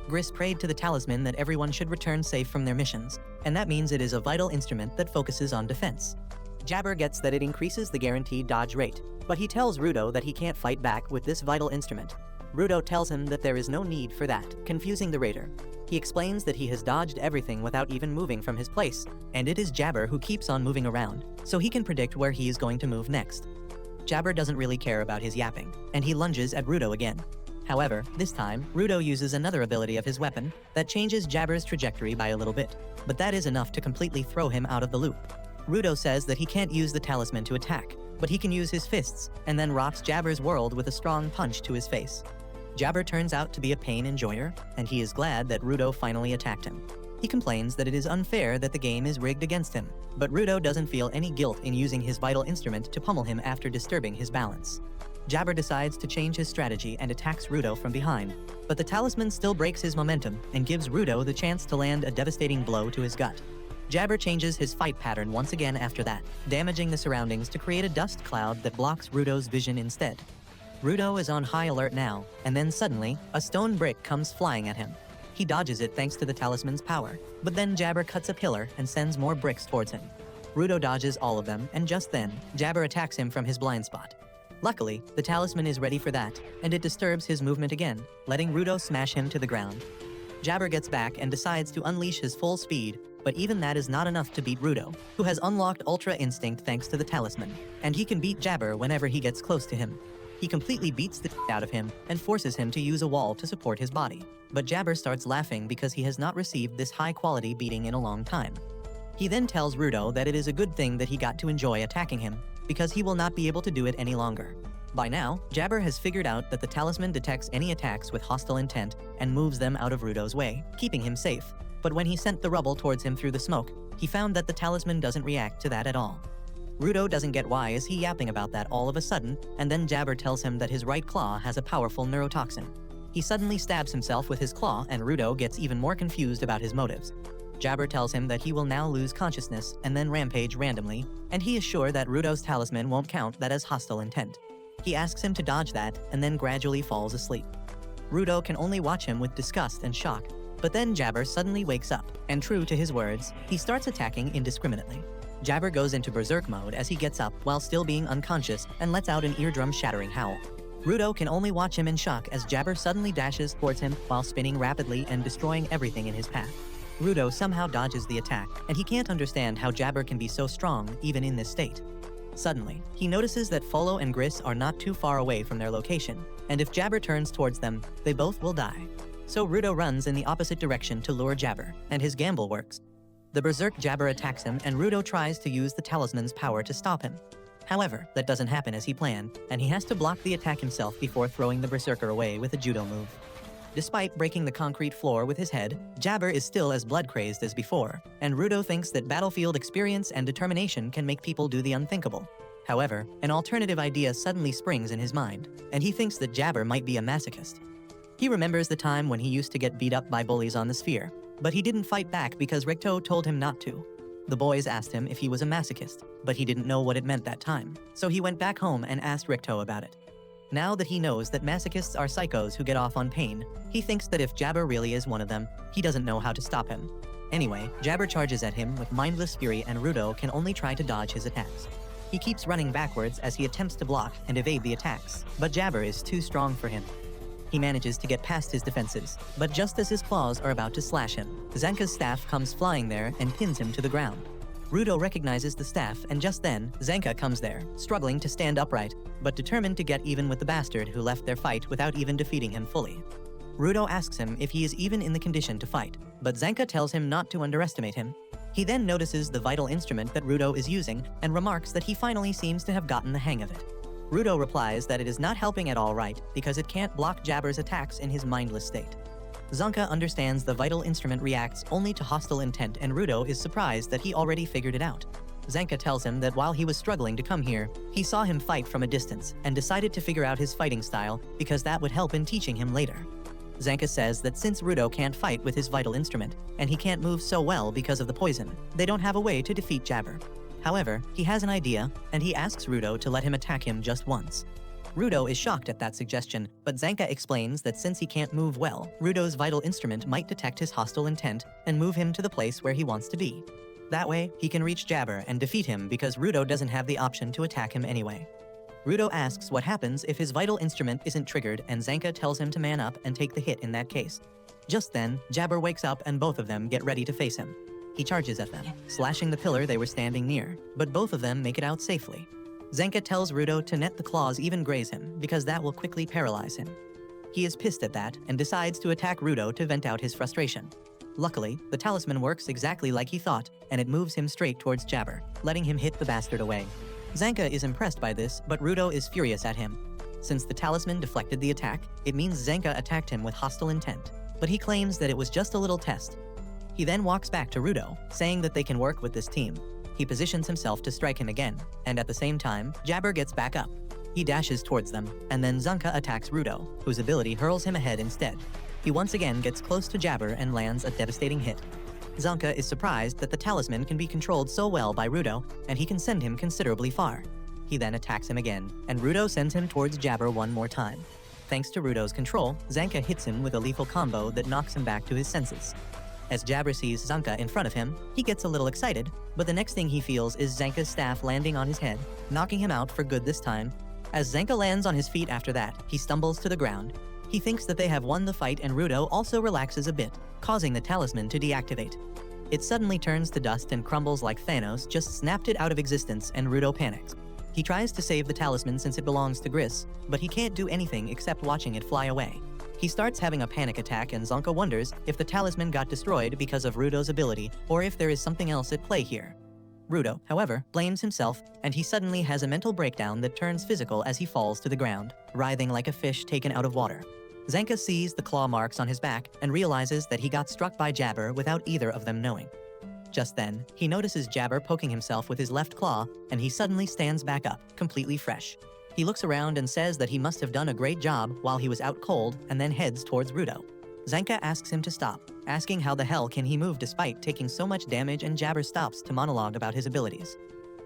Gris prayed to the talisman that everyone should return safe from their missions, and that means it is a vital instrument that focuses on defense. Jabber gets that it increases the guaranteed dodge rate, but he tells Rudo that he can't fight back with this vital instrument. Rudo tells him that there is no need for that, confusing the raider. He explains that he has dodged everything without even moving from his place, and it is Jabber who keeps on moving around, so he can predict where he is going to move next. Jabber doesn't really care about his yapping, and he lunges at Rudo again. However, this time, Rudo uses another ability of his weapon that changes Jabber's trajectory by a little bit, but that is enough to completely throw him out of the loop. Rudo says that he can't use the talisman to attack, but he can use his fists and then rocks Jabber's world with a strong punch to his face. Jabber turns out to be a pain enjoyer, and he is glad that Rudo finally attacked him. He complains that it is unfair that the game is rigged against him, but Rudo doesn't feel any guilt in using his vital instrument to pummel him after disturbing his balance. Jabber decides to change his strategy and attacks Rudo from behind, but the talisman still breaks his momentum and gives Rudo the chance to land a devastating blow to his gut. Jabber changes his fight pattern once again after that, damaging the surroundings to create a dust cloud that blocks Rudo's vision instead. Rudo is on high alert now, and then suddenly, a stone brick comes flying at him. He dodges it thanks to the talisman's power, but then Jabber cuts a pillar and sends more bricks towards him. Rudo dodges all of them, and just then, Jabber attacks him from his blind spot. Luckily, the talisman is ready for that, and it disturbs his movement again, letting Rudo smash him to the ground. Jabber gets back and decides to unleash his full speed, but even that is not enough to beat Rudo, who has unlocked Ultra Instinct thanks to the talisman, and he can beat Jabber whenever he gets close to him. He completely beats the out of him and forces him to use a wall to support his body. But Jabber starts laughing because he has not received this high-quality beating in a long time. He then tells Rudo that it is a good thing that he got to enjoy attacking him, because he will not be able to do it any longer. By now, Jabber has figured out that the talisman detects any attacks with hostile intent and moves them out of Rudo's way, keeping him safe. But when he sent the rubble towards him through the smoke, he found that the talisman doesn't react to that at all. Rudo doesn't get why is he yapping about that all of a sudden, and then Jabber tells him that his right claw has a powerful neurotoxin. He suddenly stabs himself with his claw, and Rudo gets even more confused about his motives. Jabber tells him that he will now lose consciousness and then rampage randomly, and he is sure that Rudo's talisman won't count that as hostile intent. He asks him to dodge that, and then gradually falls asleep. Rudo can only watch him with disgust and shock, but then Jabber suddenly wakes up, and true to his words, he starts attacking indiscriminately. Jabber goes into berserk mode as he gets up while still being unconscious and lets out an eardrum-shattering howl. Rudo can only watch him in shock as Jabber suddenly dashes towards him while spinning rapidly and destroying everything in his path. Rudo somehow dodges the attack, and he can't understand how Jabber can be so strong even in this state. Suddenly, he notices that Folo and Gris are not too far away from their location, and if Jabber turns towards them, they both will die. So Rudo runs in the opposite direction to lure Jabber, and his gamble works. The berserk Jabber attacks him, and Rudo tries to use the talisman's power to stop him. However, that doesn't happen as he planned, and he has to block the attack himself before throwing the berserker away with a judo move. Despite breaking the concrete floor with his head, Jabber is still as blood-crazed as before, and Rudo thinks that battlefield experience and determination can make people do the unthinkable. However, an alternative idea suddenly springs in his mind, and he thinks that Jabber might be a masochist. He remembers the time when he used to get beat up by bullies on the sphere, but he didn't fight back because Ricto told him not to. The boys asked him if he was a masochist, but he didn't know what it meant that time, so he went back home and asked Ricto about it. Now that he knows that masochists are psychos who get off on pain, he thinks that if Jabber really is one of them, he doesn't know how to stop him. Anyway, Jabber charges at him with mindless fury, and Rudo can only try to dodge his attacks. He keeps running backwards as he attempts to block and evade the attacks, but Jabber is too strong for him. He manages to get past his defenses, but just as his claws are about to slash him, Zanka's staff comes flying there and pins him to the ground. Rudo recognizes the staff, and just then, Zanka comes there, struggling to stand upright, but determined to get even with the bastard who left their fight without even defeating him fully. Rudo asks him if he is even in the condition to fight, but Zanka tells him not to underestimate him. He then notices the vital instrument that Rudo is using and remarks that he finally seems to have gotten the hang of it. Rudo replies that it is not helping at all right because it can't block Jabber's attacks in his mindless state. Zanka understands the vital instrument reacts only to hostile intent, and Rudo is surprised that he already figured it out. Zanka tells him that while he was struggling to come here, he saw him fight from a distance and decided to figure out his fighting style because that would help in teaching him later. Zanka says that since Rudo can't fight with his vital instrument, and he can't move so well because of the poison, they don't have a way to defeat Jabber. However, he has an idea, and he asks Rudo to let him attack him just once. Rudo is shocked at that suggestion, but Zanka explains that since he can't move well, Rudo's vital instrument might detect his hostile intent and move him to the place where he wants to be. That way, he can reach Jabber and defeat him because Rudo doesn't have the option to attack him anyway. Rudo asks what happens if his vital instrument isn't triggered, and Zanka tells him to man up and take the hit in that case. Just then, Jabber wakes up and both of them get ready to face him. He charges at them, slashing the pillar they were standing near, but both of them make it out safely. Zanka tells Rudo to let the claws even graze him, because that will quickly paralyze him. He is pissed at that and decides to attack Rudo to vent out his frustration. Luckily, the talisman works exactly like he thought, and it moves him straight towards Jabber, letting him hit the bastard away. Zanka is impressed by this, but Rudo is furious at him. Since the talisman deflected the attack, it means Zanka attacked him with hostile intent, but he claims that it was just a little test. He then walks back to Rudo, saying that they can work with this team. He positions himself to strike him again, and at the same time, Jabber gets back up. He dashes towards them, and then Zanka attacks Rudo, whose ability hurls him ahead instead. He once again gets close to Jabber and lands a devastating hit. Zanka is surprised that the talisman can be controlled so well by Rudo, and he can send him considerably far. He then attacks him again, and Rudo sends him towards Jabber one more time. Thanks to Rudo's control, Zanka hits him with a lethal combo that knocks him back to his senses. As Jabber sees Zanka in front of him, he gets a little excited, but the next thing he feels is Zanka's staff landing on his head, knocking him out for good this time. As Zanka lands on his feet after that, he stumbles to the ground. He thinks that they have won the fight, and Rudo also relaxes a bit, causing the talisman to deactivate. It suddenly turns to dust and crumbles like Thanos just snapped it out of existence, and Rudo panics. He tries to save the talisman since it belongs to Gris, but he can't do anything except watching it fly away. He starts having a panic attack, and Zanka wonders if the talisman got destroyed because of Rudo's ability or if there is something else at play here. Rudo, however, blames himself, and he suddenly has a mental breakdown that turns physical as he falls to the ground, writhing like a fish taken out of water. Zanka sees the claw marks on his back and realizes that he got struck by Jabber without either of them knowing. Just then, he notices Jabber poking himself with his left claw, and he suddenly stands back up, completely fresh. He looks around and says that he must have done a great job while he was out cold, and then heads towards Rudo. Zanka asks him to stop, asking how the hell can he move despite taking so much damage, and Jabber stops to monologue about his abilities.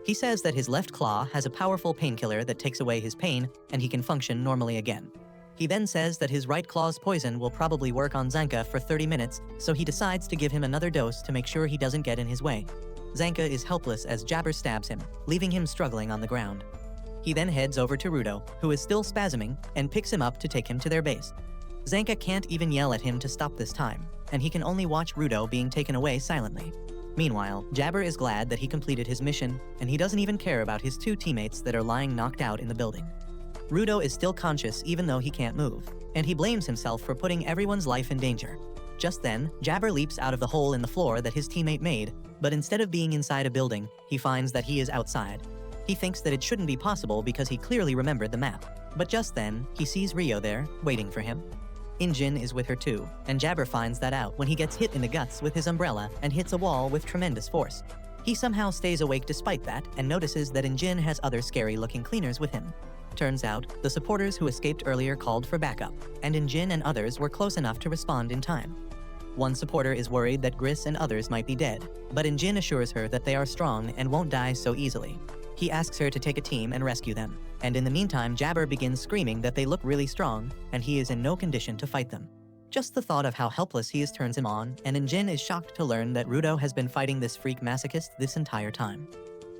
He says that his left claw has a powerful painkiller that takes away his pain, and he can function normally again. He then says that his right claw's poison will probably work on Zanka for 30 minutes, so he decides to give him another dose to make sure he doesn't get in his way. Zanka is helpless as Jabber stabs him, leaving him struggling on the ground. He then heads over to Rudo, who is still spasming, and picks him up to take him to their base. Zanka can't even yell at him to stop this time, and he can only watch Rudo being taken away silently. Meanwhile, Jabber is glad that he completed his mission, and he doesn't even care about his two teammates that are lying knocked out in the building. Rudo is still conscious even though he can't move, and he blames himself for putting everyone's life in danger. Just then, Jabber leaps out of the hole in the floor that his teammate made, but instead of being inside a building, he finds that he is outside. He thinks that it shouldn't be possible because he clearly remembered the map. But just then, he sees Rio there, waiting for him. Injin is with her too, and Jabber finds that out when he gets hit in the guts with his umbrella and hits a wall with tremendous force. He somehow stays awake despite that and notices that Injin has other scary-looking cleaners with him. Turns out, the supporters who escaped earlier called for backup, and Injin and others were close enough to respond in time. One supporter is worried that Gris and others might be dead, but Injin assures her that they are strong and won't die so easily. He asks her to take a team and rescue them, and in the meantime Jabber begins screaming that they look really strong, and he is in no condition to fight them. Just the thought of how helpless he is turns him on, and Injin is shocked to learn that Rudo has been fighting this freak masochist this entire time.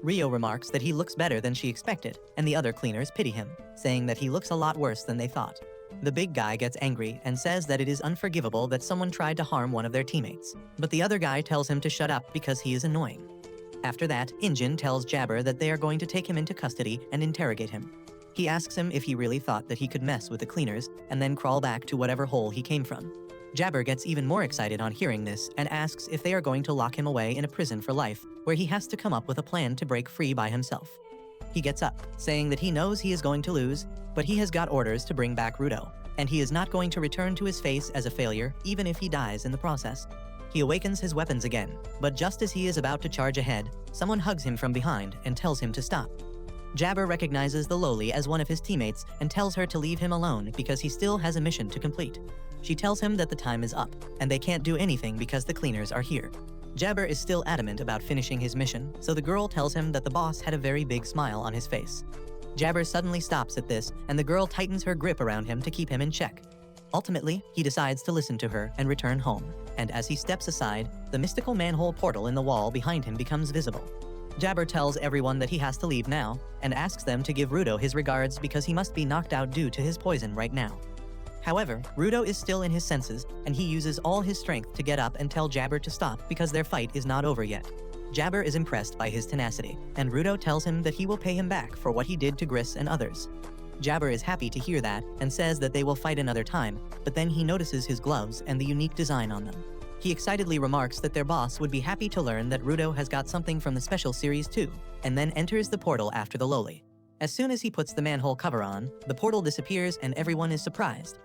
Rio remarks that he looks better than she expected, and the other cleaners pity him, saying that he looks a lot worse than they thought. The big guy gets angry and says that it is unforgivable that someone tried to harm one of their teammates, but the other guy tells him to shut up because he is annoying. After that, Injin tells Jabber that they are going to take him into custody and interrogate him. He asks him if he really thought that he could mess with the cleaners and then crawl back to whatever hole he came from. Jabber gets even more excited on hearing this and asks if they are going to lock him away in a prison for life, where he has to come up with a plan to break free by himself. He gets up, saying that he knows he is going to lose, but he has got orders to bring back Rudo, and he is not going to return to his face as a failure, even if he dies in the process. He awakens his weapons again, but just as he is about to charge ahead, someone hugs him from behind and tells him to stop. Jabber recognizes the lowly as one of his teammates and tells her to leave him alone because he still has a mission to complete. She tells him that the time is up, and they can't do anything because the cleaners are here. Jabber is still adamant about finishing his mission, so the girl tells him that the boss had a very big smile on his face. Jabber suddenly stops at this, and the girl tightens her grip around him to keep him in check. Ultimately, he decides to listen to her and return home, and as he steps aside, the mystical manhole portal in the wall behind him becomes visible. Jabber tells everyone that he has to leave now, and asks them to give Rudo his regards because he must be knocked out due to his poison right now. However, Rudo is still in his senses, and he uses all his strength to get up and tell Jabber to stop because their fight is not over yet. Jabber is impressed by his tenacity, and Rudo tells him that he will pay him back for what he did to Gris and others. Jabber is happy to hear that and says that they will fight another time, but then he notices his gloves and the unique design on them. He excitedly remarks that their boss would be happy to learn that Rudo has got something from the special series too, and then enters the portal after the loli. As soon as he puts the manhole cover on, the portal disappears and everyone is surprised.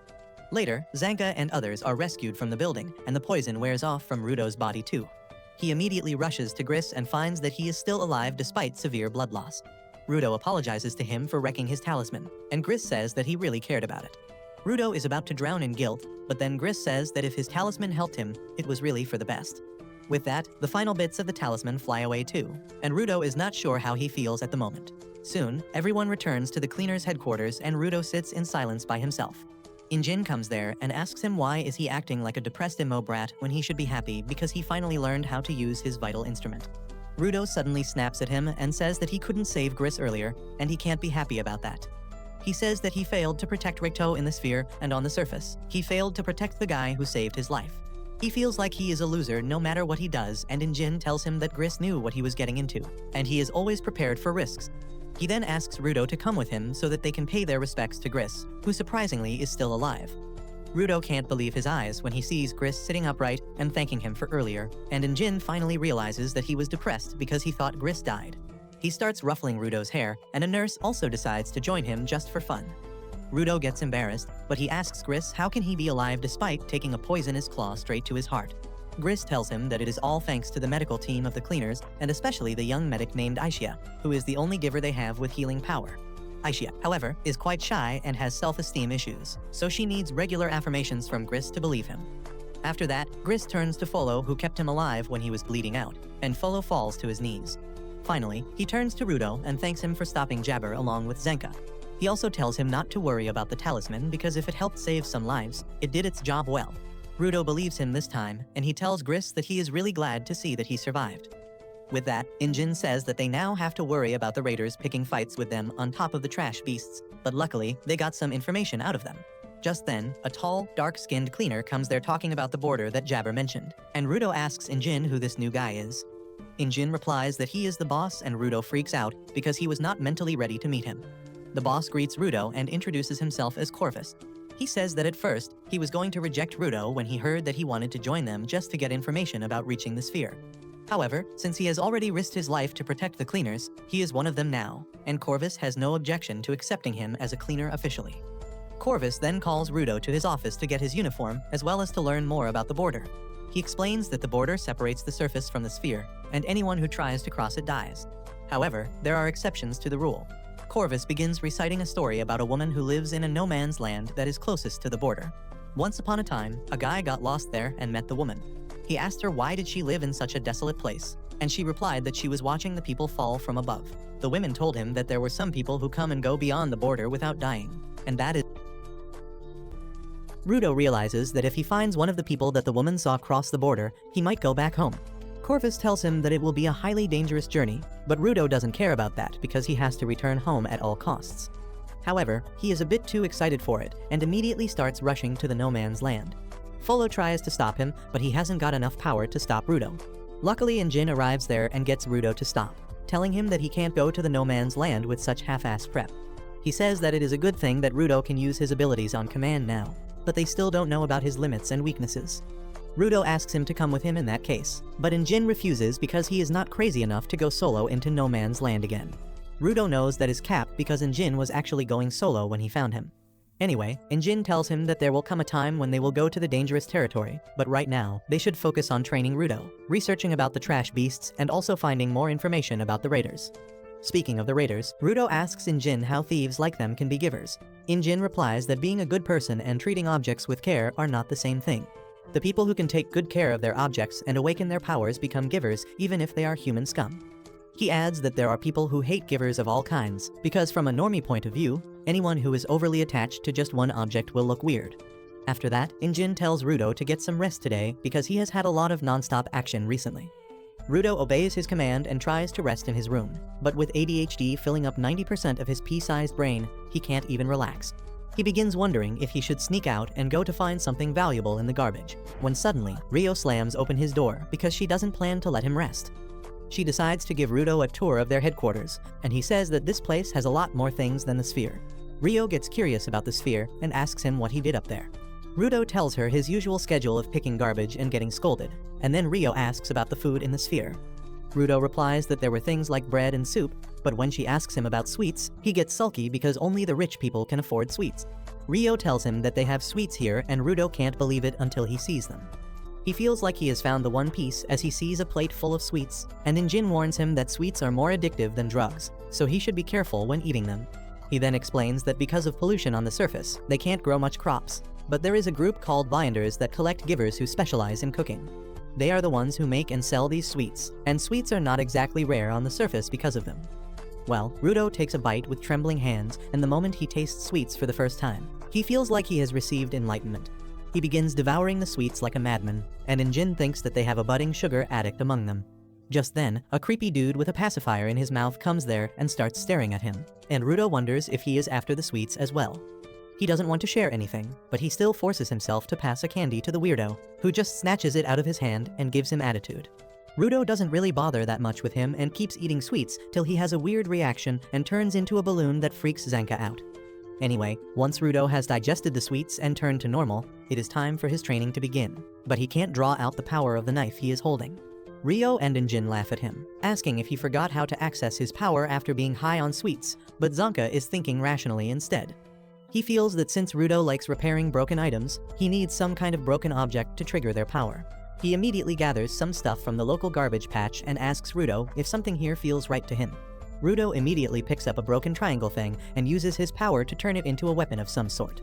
Later, Zanka and others are rescued from the building, and the poison wears off from Rudo's body too. He immediately rushes to Gris and finds that he is still alive despite severe blood loss. Rudo apologizes to him for wrecking his talisman, and Gris says that he really cared about it. Rudo is about to drown in guilt, but then Gris says that if his talisman helped him, it was really for the best. With that, the final bits of the talisman fly away too, and Rudo is not sure how he feels at the moment. Soon, everyone returns to the cleaner's headquarters and Rudo sits in silence by himself. Injin comes there and asks him why is he acting like a depressed emo brat when he should be happy because he finally learned how to use his vital instrument. Rudo suddenly snaps at him and says that he couldn't save Gris earlier, and he can't be happy about that. He says that he failed to protect Ricto in the sphere, and on the surface, he failed to protect the guy who saved his life. He feels like he is a loser no matter what he does, and Injin tells him that Gris knew what he was getting into, and he is always prepared for risks. He then asks Rudo to come with him so that they can pay their respects to Gris, who surprisingly is still alive. Rudo can't believe his eyes when he sees Gris sitting upright and thanking him for earlier, and Injin finally realizes that he was depressed because he thought Gris died. He starts ruffling Rudo's hair, and a nurse also decides to join him just for fun. Rudo gets embarrassed, but he asks Gris how can he be alive despite taking a poisonous claw straight to his heart. Gris tells him that it is all thanks to the medical team of the cleaners, and especially the young medic named Aishia, who is the only giver they have with healing power. Aishia, however, is quite shy and has self-esteem issues, so she needs regular affirmations from Gris to believe him. After that, Gris turns to Folo, who kept him alive when he was bleeding out, and Folo falls to his knees. Finally, he turns to Rudo and thanks him for stopping Jabber along with Zenka. He also tells him not to worry about the talisman because if it helped save some lives, it did its job well. Rudo believes him this time, and he tells Gris that he is really glad to see that he survived. With that, Injin says that they now have to worry about the raiders picking fights with them on top of the trash beasts, but luckily, they got some information out of them. Just then, a tall, dark-skinned cleaner comes there talking about the border that Jabber mentioned, and Rudo asks Injin who this new guy is. Injin replies that he is the boss, and Rudo freaks out because he was not mentally ready to meet him. The boss greets Rudo and introduces himself as Corvus. He says that at first, he was going to reject Rudo when he heard that he wanted to join them just to get information about reaching the sphere. However, since he has already risked his life to protect the cleaners, he is one of them now, and Corvus has no objection to accepting him as a cleaner officially. Corvus then calls Rudo to his office to get his uniform, as well as to learn more about the border. He explains that the border separates the surface from the sphere, and anyone who tries to cross it dies. However, there are exceptions to the rule. Corvus begins reciting a story about a woman who lives in a no-man's land that is closest to the border. Once upon a time, a guy got lost there and met the woman. He asked her why did she live in such a desolate place, and she replied that she was watching the people fall from above. The women told him that there were some people who come and go beyond the border without dying, and that is... Rudo realizes that if he finds one of the people that the woman saw cross the border, he might go back home. Corvus tells him that it will be a highly dangerous journey, but Rudo doesn't care about that because he has to return home at all costs. However, he is a bit too excited for it and immediately starts rushing to the no-man's land. Folo tries to stop him, but he hasn't got enough power to stop Rudo. Luckily, Injin arrives there and gets Rudo to stop, telling him that he can't go to the no-man's land with such half-assed prep. He says that it is a good thing that Rudo can use his abilities on command now, but they still don't know about his limits and weaknesses. Rudo asks him to come with him in that case, but Injin refuses because he is not crazy enough to go solo into no man's land again. Rudo knows that is cap because Injin was actually going solo when he found him. Anyway, Injin tells him that there will come a time when they will go to the dangerous territory, but right now, they should focus on training Rudo, researching about the trash beasts, and also finding more information about the raiders. Speaking of the raiders, Rudo asks Injin how thieves like them can be givers. Injin replies that being a good person and treating objects with care are not the same thing. The people who can take good care of their objects and awaken their powers become givers even if they are human scum. He adds that there are people who hate givers of all kinds, because from a normie point of view, anyone who is overly attached to just one object will look weird. After that, Injin tells Rudo to get some rest today because he has had a lot of non-stop action recently. Rudo obeys his command and tries to rest in his room, but with ADHD filling up 90% of his pea-sized brain, he can't even relax. He begins wondering if he should sneak out and go to find something valuable in the garbage, when suddenly, Rio slams open his door because she doesn't plan to let him rest. She decides to give Rudo a tour of their headquarters, and he says that this place has a lot more things than the sphere. Rio gets curious about the sphere and asks him what he did up there. Rudo tells her his usual schedule of picking garbage and getting scolded, and then Rio asks about the food in the sphere. Rudo replies that there were things like bread and soup, but when she asks him about sweets, he gets sulky because only the rich people can afford sweets. Rio tells him that they have sweets here and Rudo can't believe it until he sees them. He feels like he has found the one piece as he sees a plate full of sweets, and Injin warns him that sweets are more addictive than drugs, so he should be careful when eating them. He then explains that because of pollution on the surface, they can't grow much crops, but there is a group called binders that collect givers who specialize in cooking. They are the ones who make and sell these sweets, and sweets are not exactly rare on the surface because of them. Well, Rudo takes a bite with trembling hands, and the moment he tastes sweets for the first time, he feels like he has received enlightenment. He begins devouring the sweets like a madman, and Injin thinks that they have a budding sugar addict among them. Just then, a creepy dude with a pacifier in his mouth comes there and starts staring at him, and Rudo wonders if he is after the sweets as well. He doesn't want to share anything, but he still forces himself to pass a candy to the weirdo, who just snatches it out of his hand and gives him attitude. Rudo doesn't really bother that much with him and keeps eating sweets till he has a weird reaction and turns into a balloon that freaks Zanka out. Anyway, once Rudo has digested the sweets and turned to normal, it is time for his training to begin, but he can't draw out the power of the knife he is holding. Rio and Injin laugh at him, asking if he forgot how to access his power after being high on sweets, but Zanka is thinking rationally instead. He feels that since Rudo likes repairing broken items, he needs some kind of broken object to trigger their power. He immediately gathers some stuff from the local garbage patch and asks Rudo if something here feels right to him. Rudo immediately picks up a broken triangle thing and uses his power to turn it into a weapon of some sort.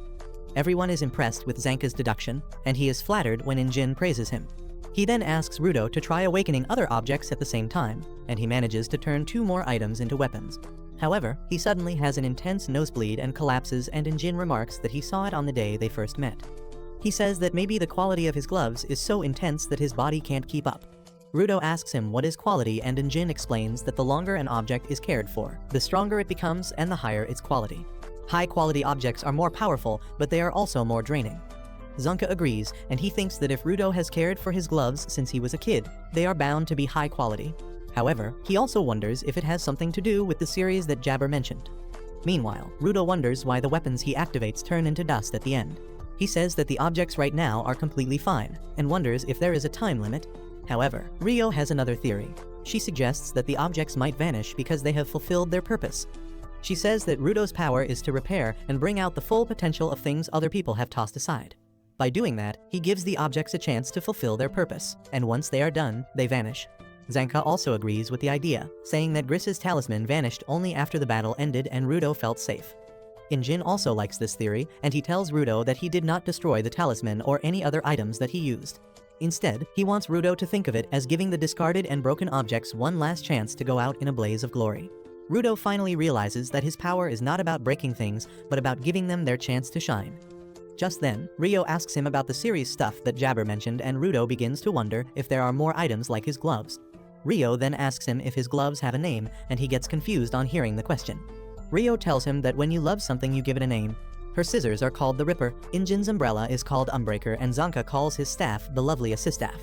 Everyone is impressed with Zanka's deduction, and he is flattered when Injin praises him. He then asks Rudo to try awakening other objects at the same time, and he manages to turn 2 more items into weapons. However, he suddenly has an intense nosebleed and collapses, and Injin remarks that he saw it on the day they first met. He says that maybe the quality of his gloves is so intense that his body can't keep up. Rudo asks him what is quality, and Injin explains that the longer an object is cared for, the stronger it becomes and the higher its quality. High-quality objects are more powerful, but they are also more draining. Zanka agrees, and he thinks that if Rudo has cared for his gloves since he was a kid, they are bound to be high quality. However, he also wonders if it has something to do with the series that Jabber mentioned. Meanwhile, Rudo wonders why the weapons he activates turn into dust at the end. He says that the objects right now are completely fine, and wonders if there is a time limit. However, Rio has another theory. She suggests that the objects might vanish because they have fulfilled their purpose. She says that Rudo's power is to repair and bring out the full potential of things other people have tossed aside. By doing that, he gives the objects a chance to fulfill their purpose, and once they are done, they vanish. Zanka also agrees with the idea, saying that Griss's talisman vanished only after the battle ended and Rudo felt safe. Injin also likes this theory, and he tells Rudo that he did not destroy the talisman or any other items that he used. Instead, he wants Rudo to think of it as giving the discarded and broken objects one last chance to go out in a blaze of glory. Rudo finally realizes that his power is not about breaking things, but about giving them their chance to shine. Just then, Rio asks him about the series stuff that Jabber mentioned, and Rudo begins to wonder if there are more items like his gloves. Rio then asks him if his gloves have a name, and he gets confused on hearing the question. Rio tells him that when you love something you give it a name. Her scissors are called the Ripper, Injin's umbrella is called Umbreaker, and Zanka calls his staff the Lovely Assistaff.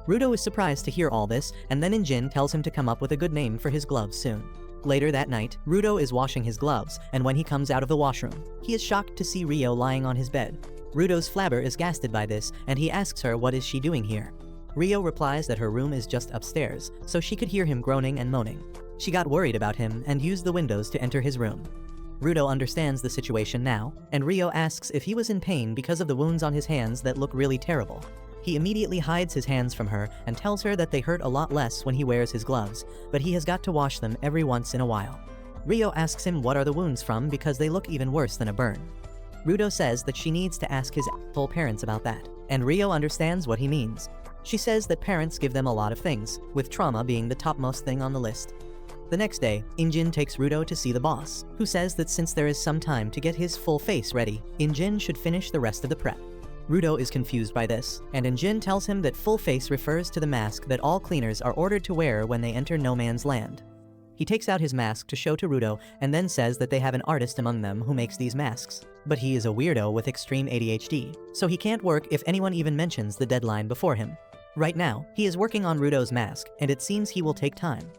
Rudo is surprised to hear all this, and then Injin tells him to come up with a good name for his gloves soon. Later that night, Rudo is washing his gloves, and when he comes out of the washroom, he is shocked to see Rio lying on his bed. Rudo's flabber is gasted by this, and he asks her what is she doing here. Rio replies that her room is just upstairs, so she could hear him groaning and moaning. She got worried about him and used the windows to enter his room. Rudo understands the situation now, and Rio asks if he was in pain because of the wounds on his hands that look really terrible. He immediately hides his hands from her and tells her that they hurt a lot less when he wears his gloves, but he has got to wash them every once in a while. Rio asks him what are the wounds from because they look even worse than a burn. Rudo says that she needs to ask his asshole parents about that, and Rio understands what he means. She says that parents give them a lot of things, with trauma being the topmost thing on the list. The next day, Injin takes Rudo to see the boss, who says that since there is some time to get his full face ready, Injin should finish the rest of the prep. Rudo is confused by this, and Injin tells him that full face refers to the mask that all cleaners are ordered to wear when they enter no man's land. He takes out his mask to show to Rudo and then says that they have an artist among them who makes these masks. But he is a weirdo with extreme ADHD, so he can't work if anyone even mentions the deadline before him. Right now, he is working on Rudo's mask, and it seems he will take time.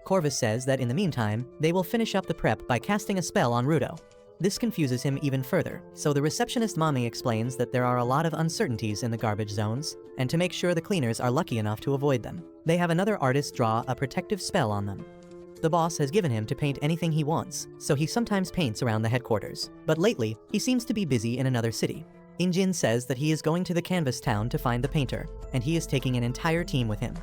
Corvus says that in the meantime, they will finish up the prep by casting a spell on Rudo. This confuses him even further, so the receptionist mommy explains that there are a lot of uncertainties in the garbage zones, and to make sure the cleaners are lucky enough to avoid them, they have another artist draw a protective spell on them. The boss has given him to paint anything he wants, so he sometimes paints around the headquarters, but lately, he seems to be busy in another city. Injin says that he is going to the canvas town to find the painter, and he is taking an entire team with him.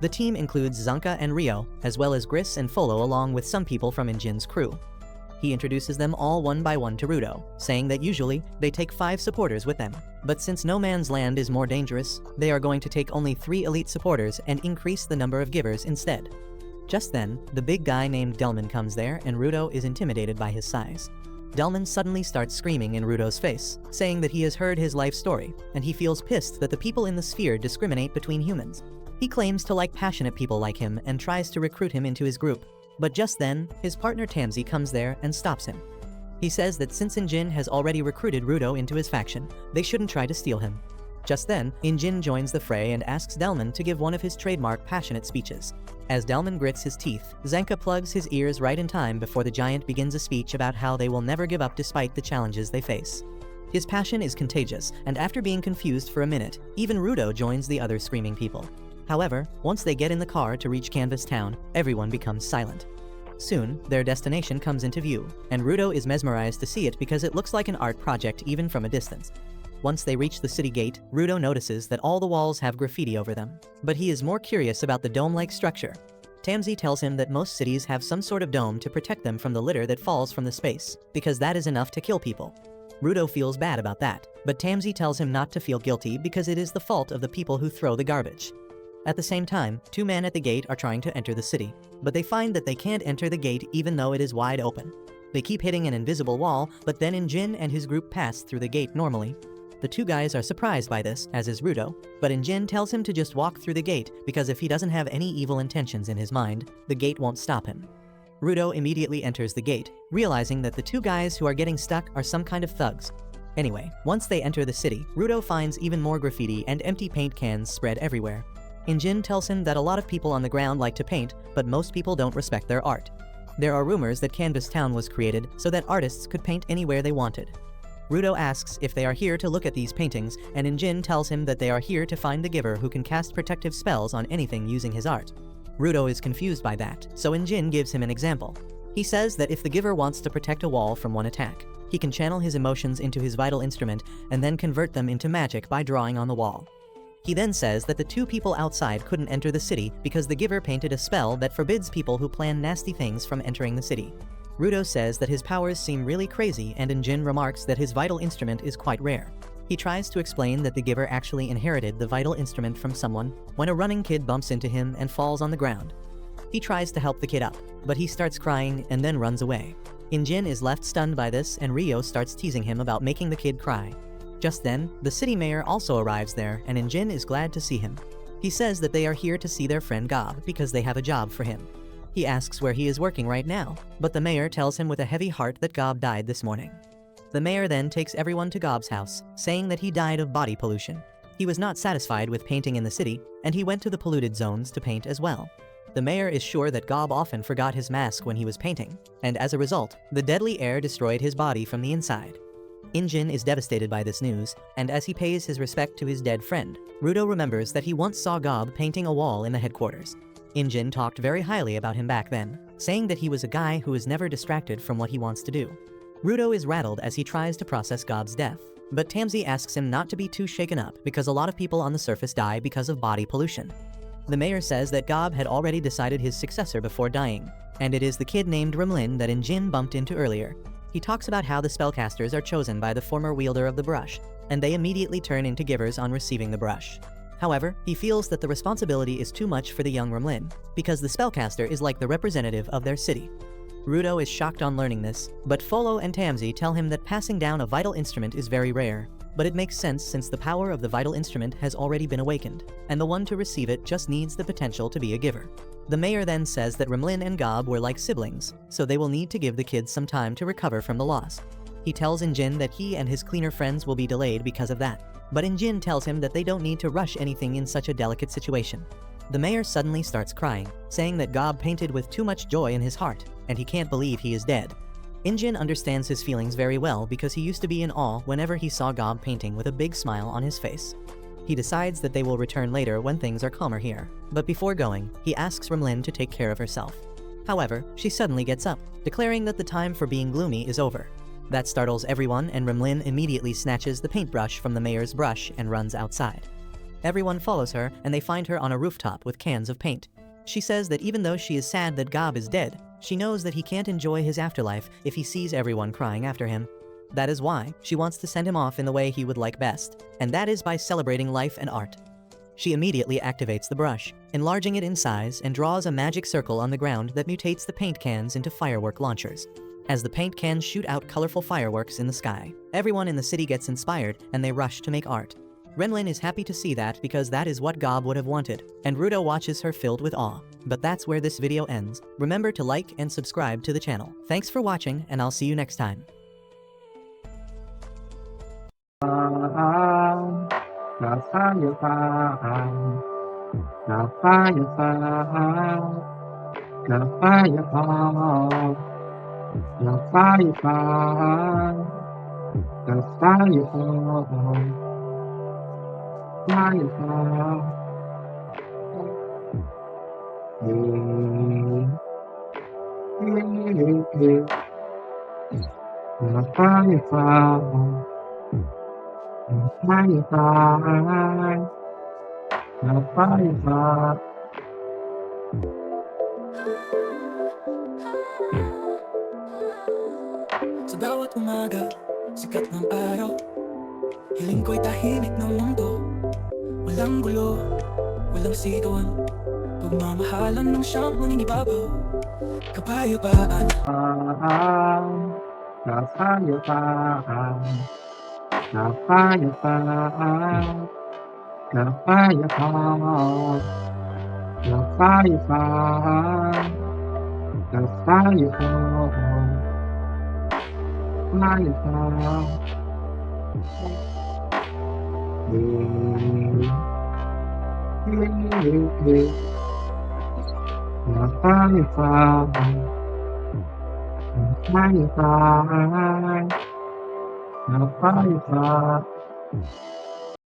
The team includes Zanka and Rio, as well as Gris and Folo along with some people from Injin's crew. He introduces them all one by one to Rudo, saying that usually they take 5 supporters with them. But since no man's land is more dangerous, they are going to take only 3 elite supporters and increase the number of givers instead. Just then, the big guy named Delman comes there and Rudo is intimidated by his size. Delman suddenly starts screaming in Rudo's face, saying that he has heard his life story, and he feels pissed that the people in the sphere discriminate between humans. He claims to like passionate people like him and tries to recruit him into his group. But just then, his partner Tamsi comes there and stops him. He says that since Injin has already recruited Rudo into his faction, they shouldn't try to steal him. Just then, Injin joins the fray and asks Delman to give one of his trademark passionate speeches. As Delman grits his teeth, Zanka plugs his ears right in time before the giant begins a speech about how they will never give up despite the challenges they face. His passion is contagious, and after being confused for a minute, even Rudo joins the other screaming people. However, once they get in the car to reach Canvas Town, everyone becomes silent. Soon, their destination comes into view, and Rudo is mesmerized to see it because it looks like an art project even from a distance. Once they reach the city gate, Rudo notices that all the walls have graffiti over them, but he is more curious about the dome-like structure. Tamsi tells him that most cities have some sort of dome to protect them from the litter that falls from the space, because that is enough to kill people. Rudo feels bad about that, but Tamsi tells him not to feel guilty because it is the fault of the people who throw the garbage. At the same time, 2 men at the gate are trying to enter the city, but they find that they can't enter the gate even though it is wide open. They keep hitting an invisible wall, but then Injin and his group pass through the gate normally. The 2 guys are surprised by this, as is Rudo, but Injin tells him to just walk through the gate because if he doesn't have any evil intentions in his mind, the gate won't stop him. Rudo immediately enters the gate, realizing that the 2 guys who are getting stuck are some kind of thugs. Anyway, once they enter the city, Rudo finds even more graffiti and empty paint cans spread everywhere. Injin tells him that a lot of people on the ground like to paint, but most people don't respect their art. There are rumors that Canvas Town was created so that artists could paint anywhere they wanted. Rudo asks if they are here to look at these paintings, and Injin tells him that they are here to find the giver who can cast protective spells on anything using his art. Rudo is confused by that, so Injin gives him an example. He says that if the giver wants to protect a wall from one attack, he can channel his emotions into his vital instrument and then convert them into magic by drawing on the wall. He then says that the 2 people outside couldn't enter the city because the giver painted a spell that forbids people who plan nasty things from entering the city. Rudo says that his powers seem really crazy, and Injin remarks that his vital instrument is quite rare. He tries to explain that the giver actually inherited the vital instrument from someone when a running kid bumps into him and falls on the ground. He tries to help the kid up, but he starts crying and then runs away. Injin is left stunned by this, and Rio starts teasing him about making the kid cry. Just then, the city mayor also arrives there, and Injin is glad to see him. He says that they are here to see their friend Gob because they have a job for him. He asks where he is working right now, but the mayor tells him with a heavy heart that Gob died this morning. The mayor then takes everyone to Gob's house, saying that he died of body pollution. He was not satisfied with painting in the city, and he went to the polluted zones to paint as well. The mayor is sure that Gob often forgot his mask when he was painting, and as a result, the deadly air destroyed his body from the inside. Injin is devastated by this news, and as he pays his respect to his dead friend, Rudo remembers that he once saw Gob painting a wall in the headquarters. Injin talked very highly about him back then, saying that he was a guy who is never distracted from what he wants to do. Rudo is rattled as he tries to process Gob's death, but Tamsi asks him not to be too shaken up because a lot of people on the surface die because of body pollution. The mayor says that Gob had already decided his successor before dying, and it is the kid named Remlin that Injin bumped into earlier. He talks about how the spellcasters are chosen by the former wielder of the brush, and they immediately turn into givers on receiving the brush. However, he feels that the responsibility is too much for the young Remlin, because the spellcaster is like the representative of their city. Rudo is shocked on learning this, but Folo and Tamsi tell him that passing down a vital instrument is very rare, but it makes sense since the power of the vital instrument has already been awakened, and the one to receive it just needs the potential to be a giver. The mayor then says that Remlin and Gob were like siblings, so they will need to give the kids some time to recover from the loss. He tells Injin that he and his cleaner friends will be delayed because of that, but Injin tells him that they don't need to rush anything in such a delicate situation. The mayor suddenly starts crying, saying that Gob painted with too much joy in his heart, and he can't believe he is dead. Injin understands his feelings very well because he used to be in awe whenever he saw Gob painting with a big smile on his face. He decides that they will return later when things are calmer here. But before going, he asks Rimlin to take care of herself. However, she suddenly gets up, declaring that the time for being gloomy is over. That startles everyone, and Rimlin immediately snatches the paintbrush from the mayor's brush and runs outside. Everyone follows her, and they find her on a rooftop with cans of paint. She says that even though she is sad that Gob is dead, she knows that he can't enjoy his afterlife if he sees everyone crying after him. That is why she wants to send him off in the way he would like best, and that is by celebrating life and art. She immediately activates the brush, enlarging it in size, and draws a magic circle on the ground that mutates the paint cans into firework launchers. As the paint cans shoot out colorful fireworks in the sky, everyone in the city gets inspired and they rush to make art. Renlin is happy to see that because that is what Gob would have wanted, and Rudo watches her filled with awe. But that's where this video ends. Remember to like and subscribe to the channel. Thanks for watching, and I'll see you next time. Sa bawat umaga, sikat ng araw, hiling ko'y tahimik ng mundo. Walang gulo, walang sigawan, pagmamahalan ng siyang nangingibabaw. Kapayapaan, Napayapa.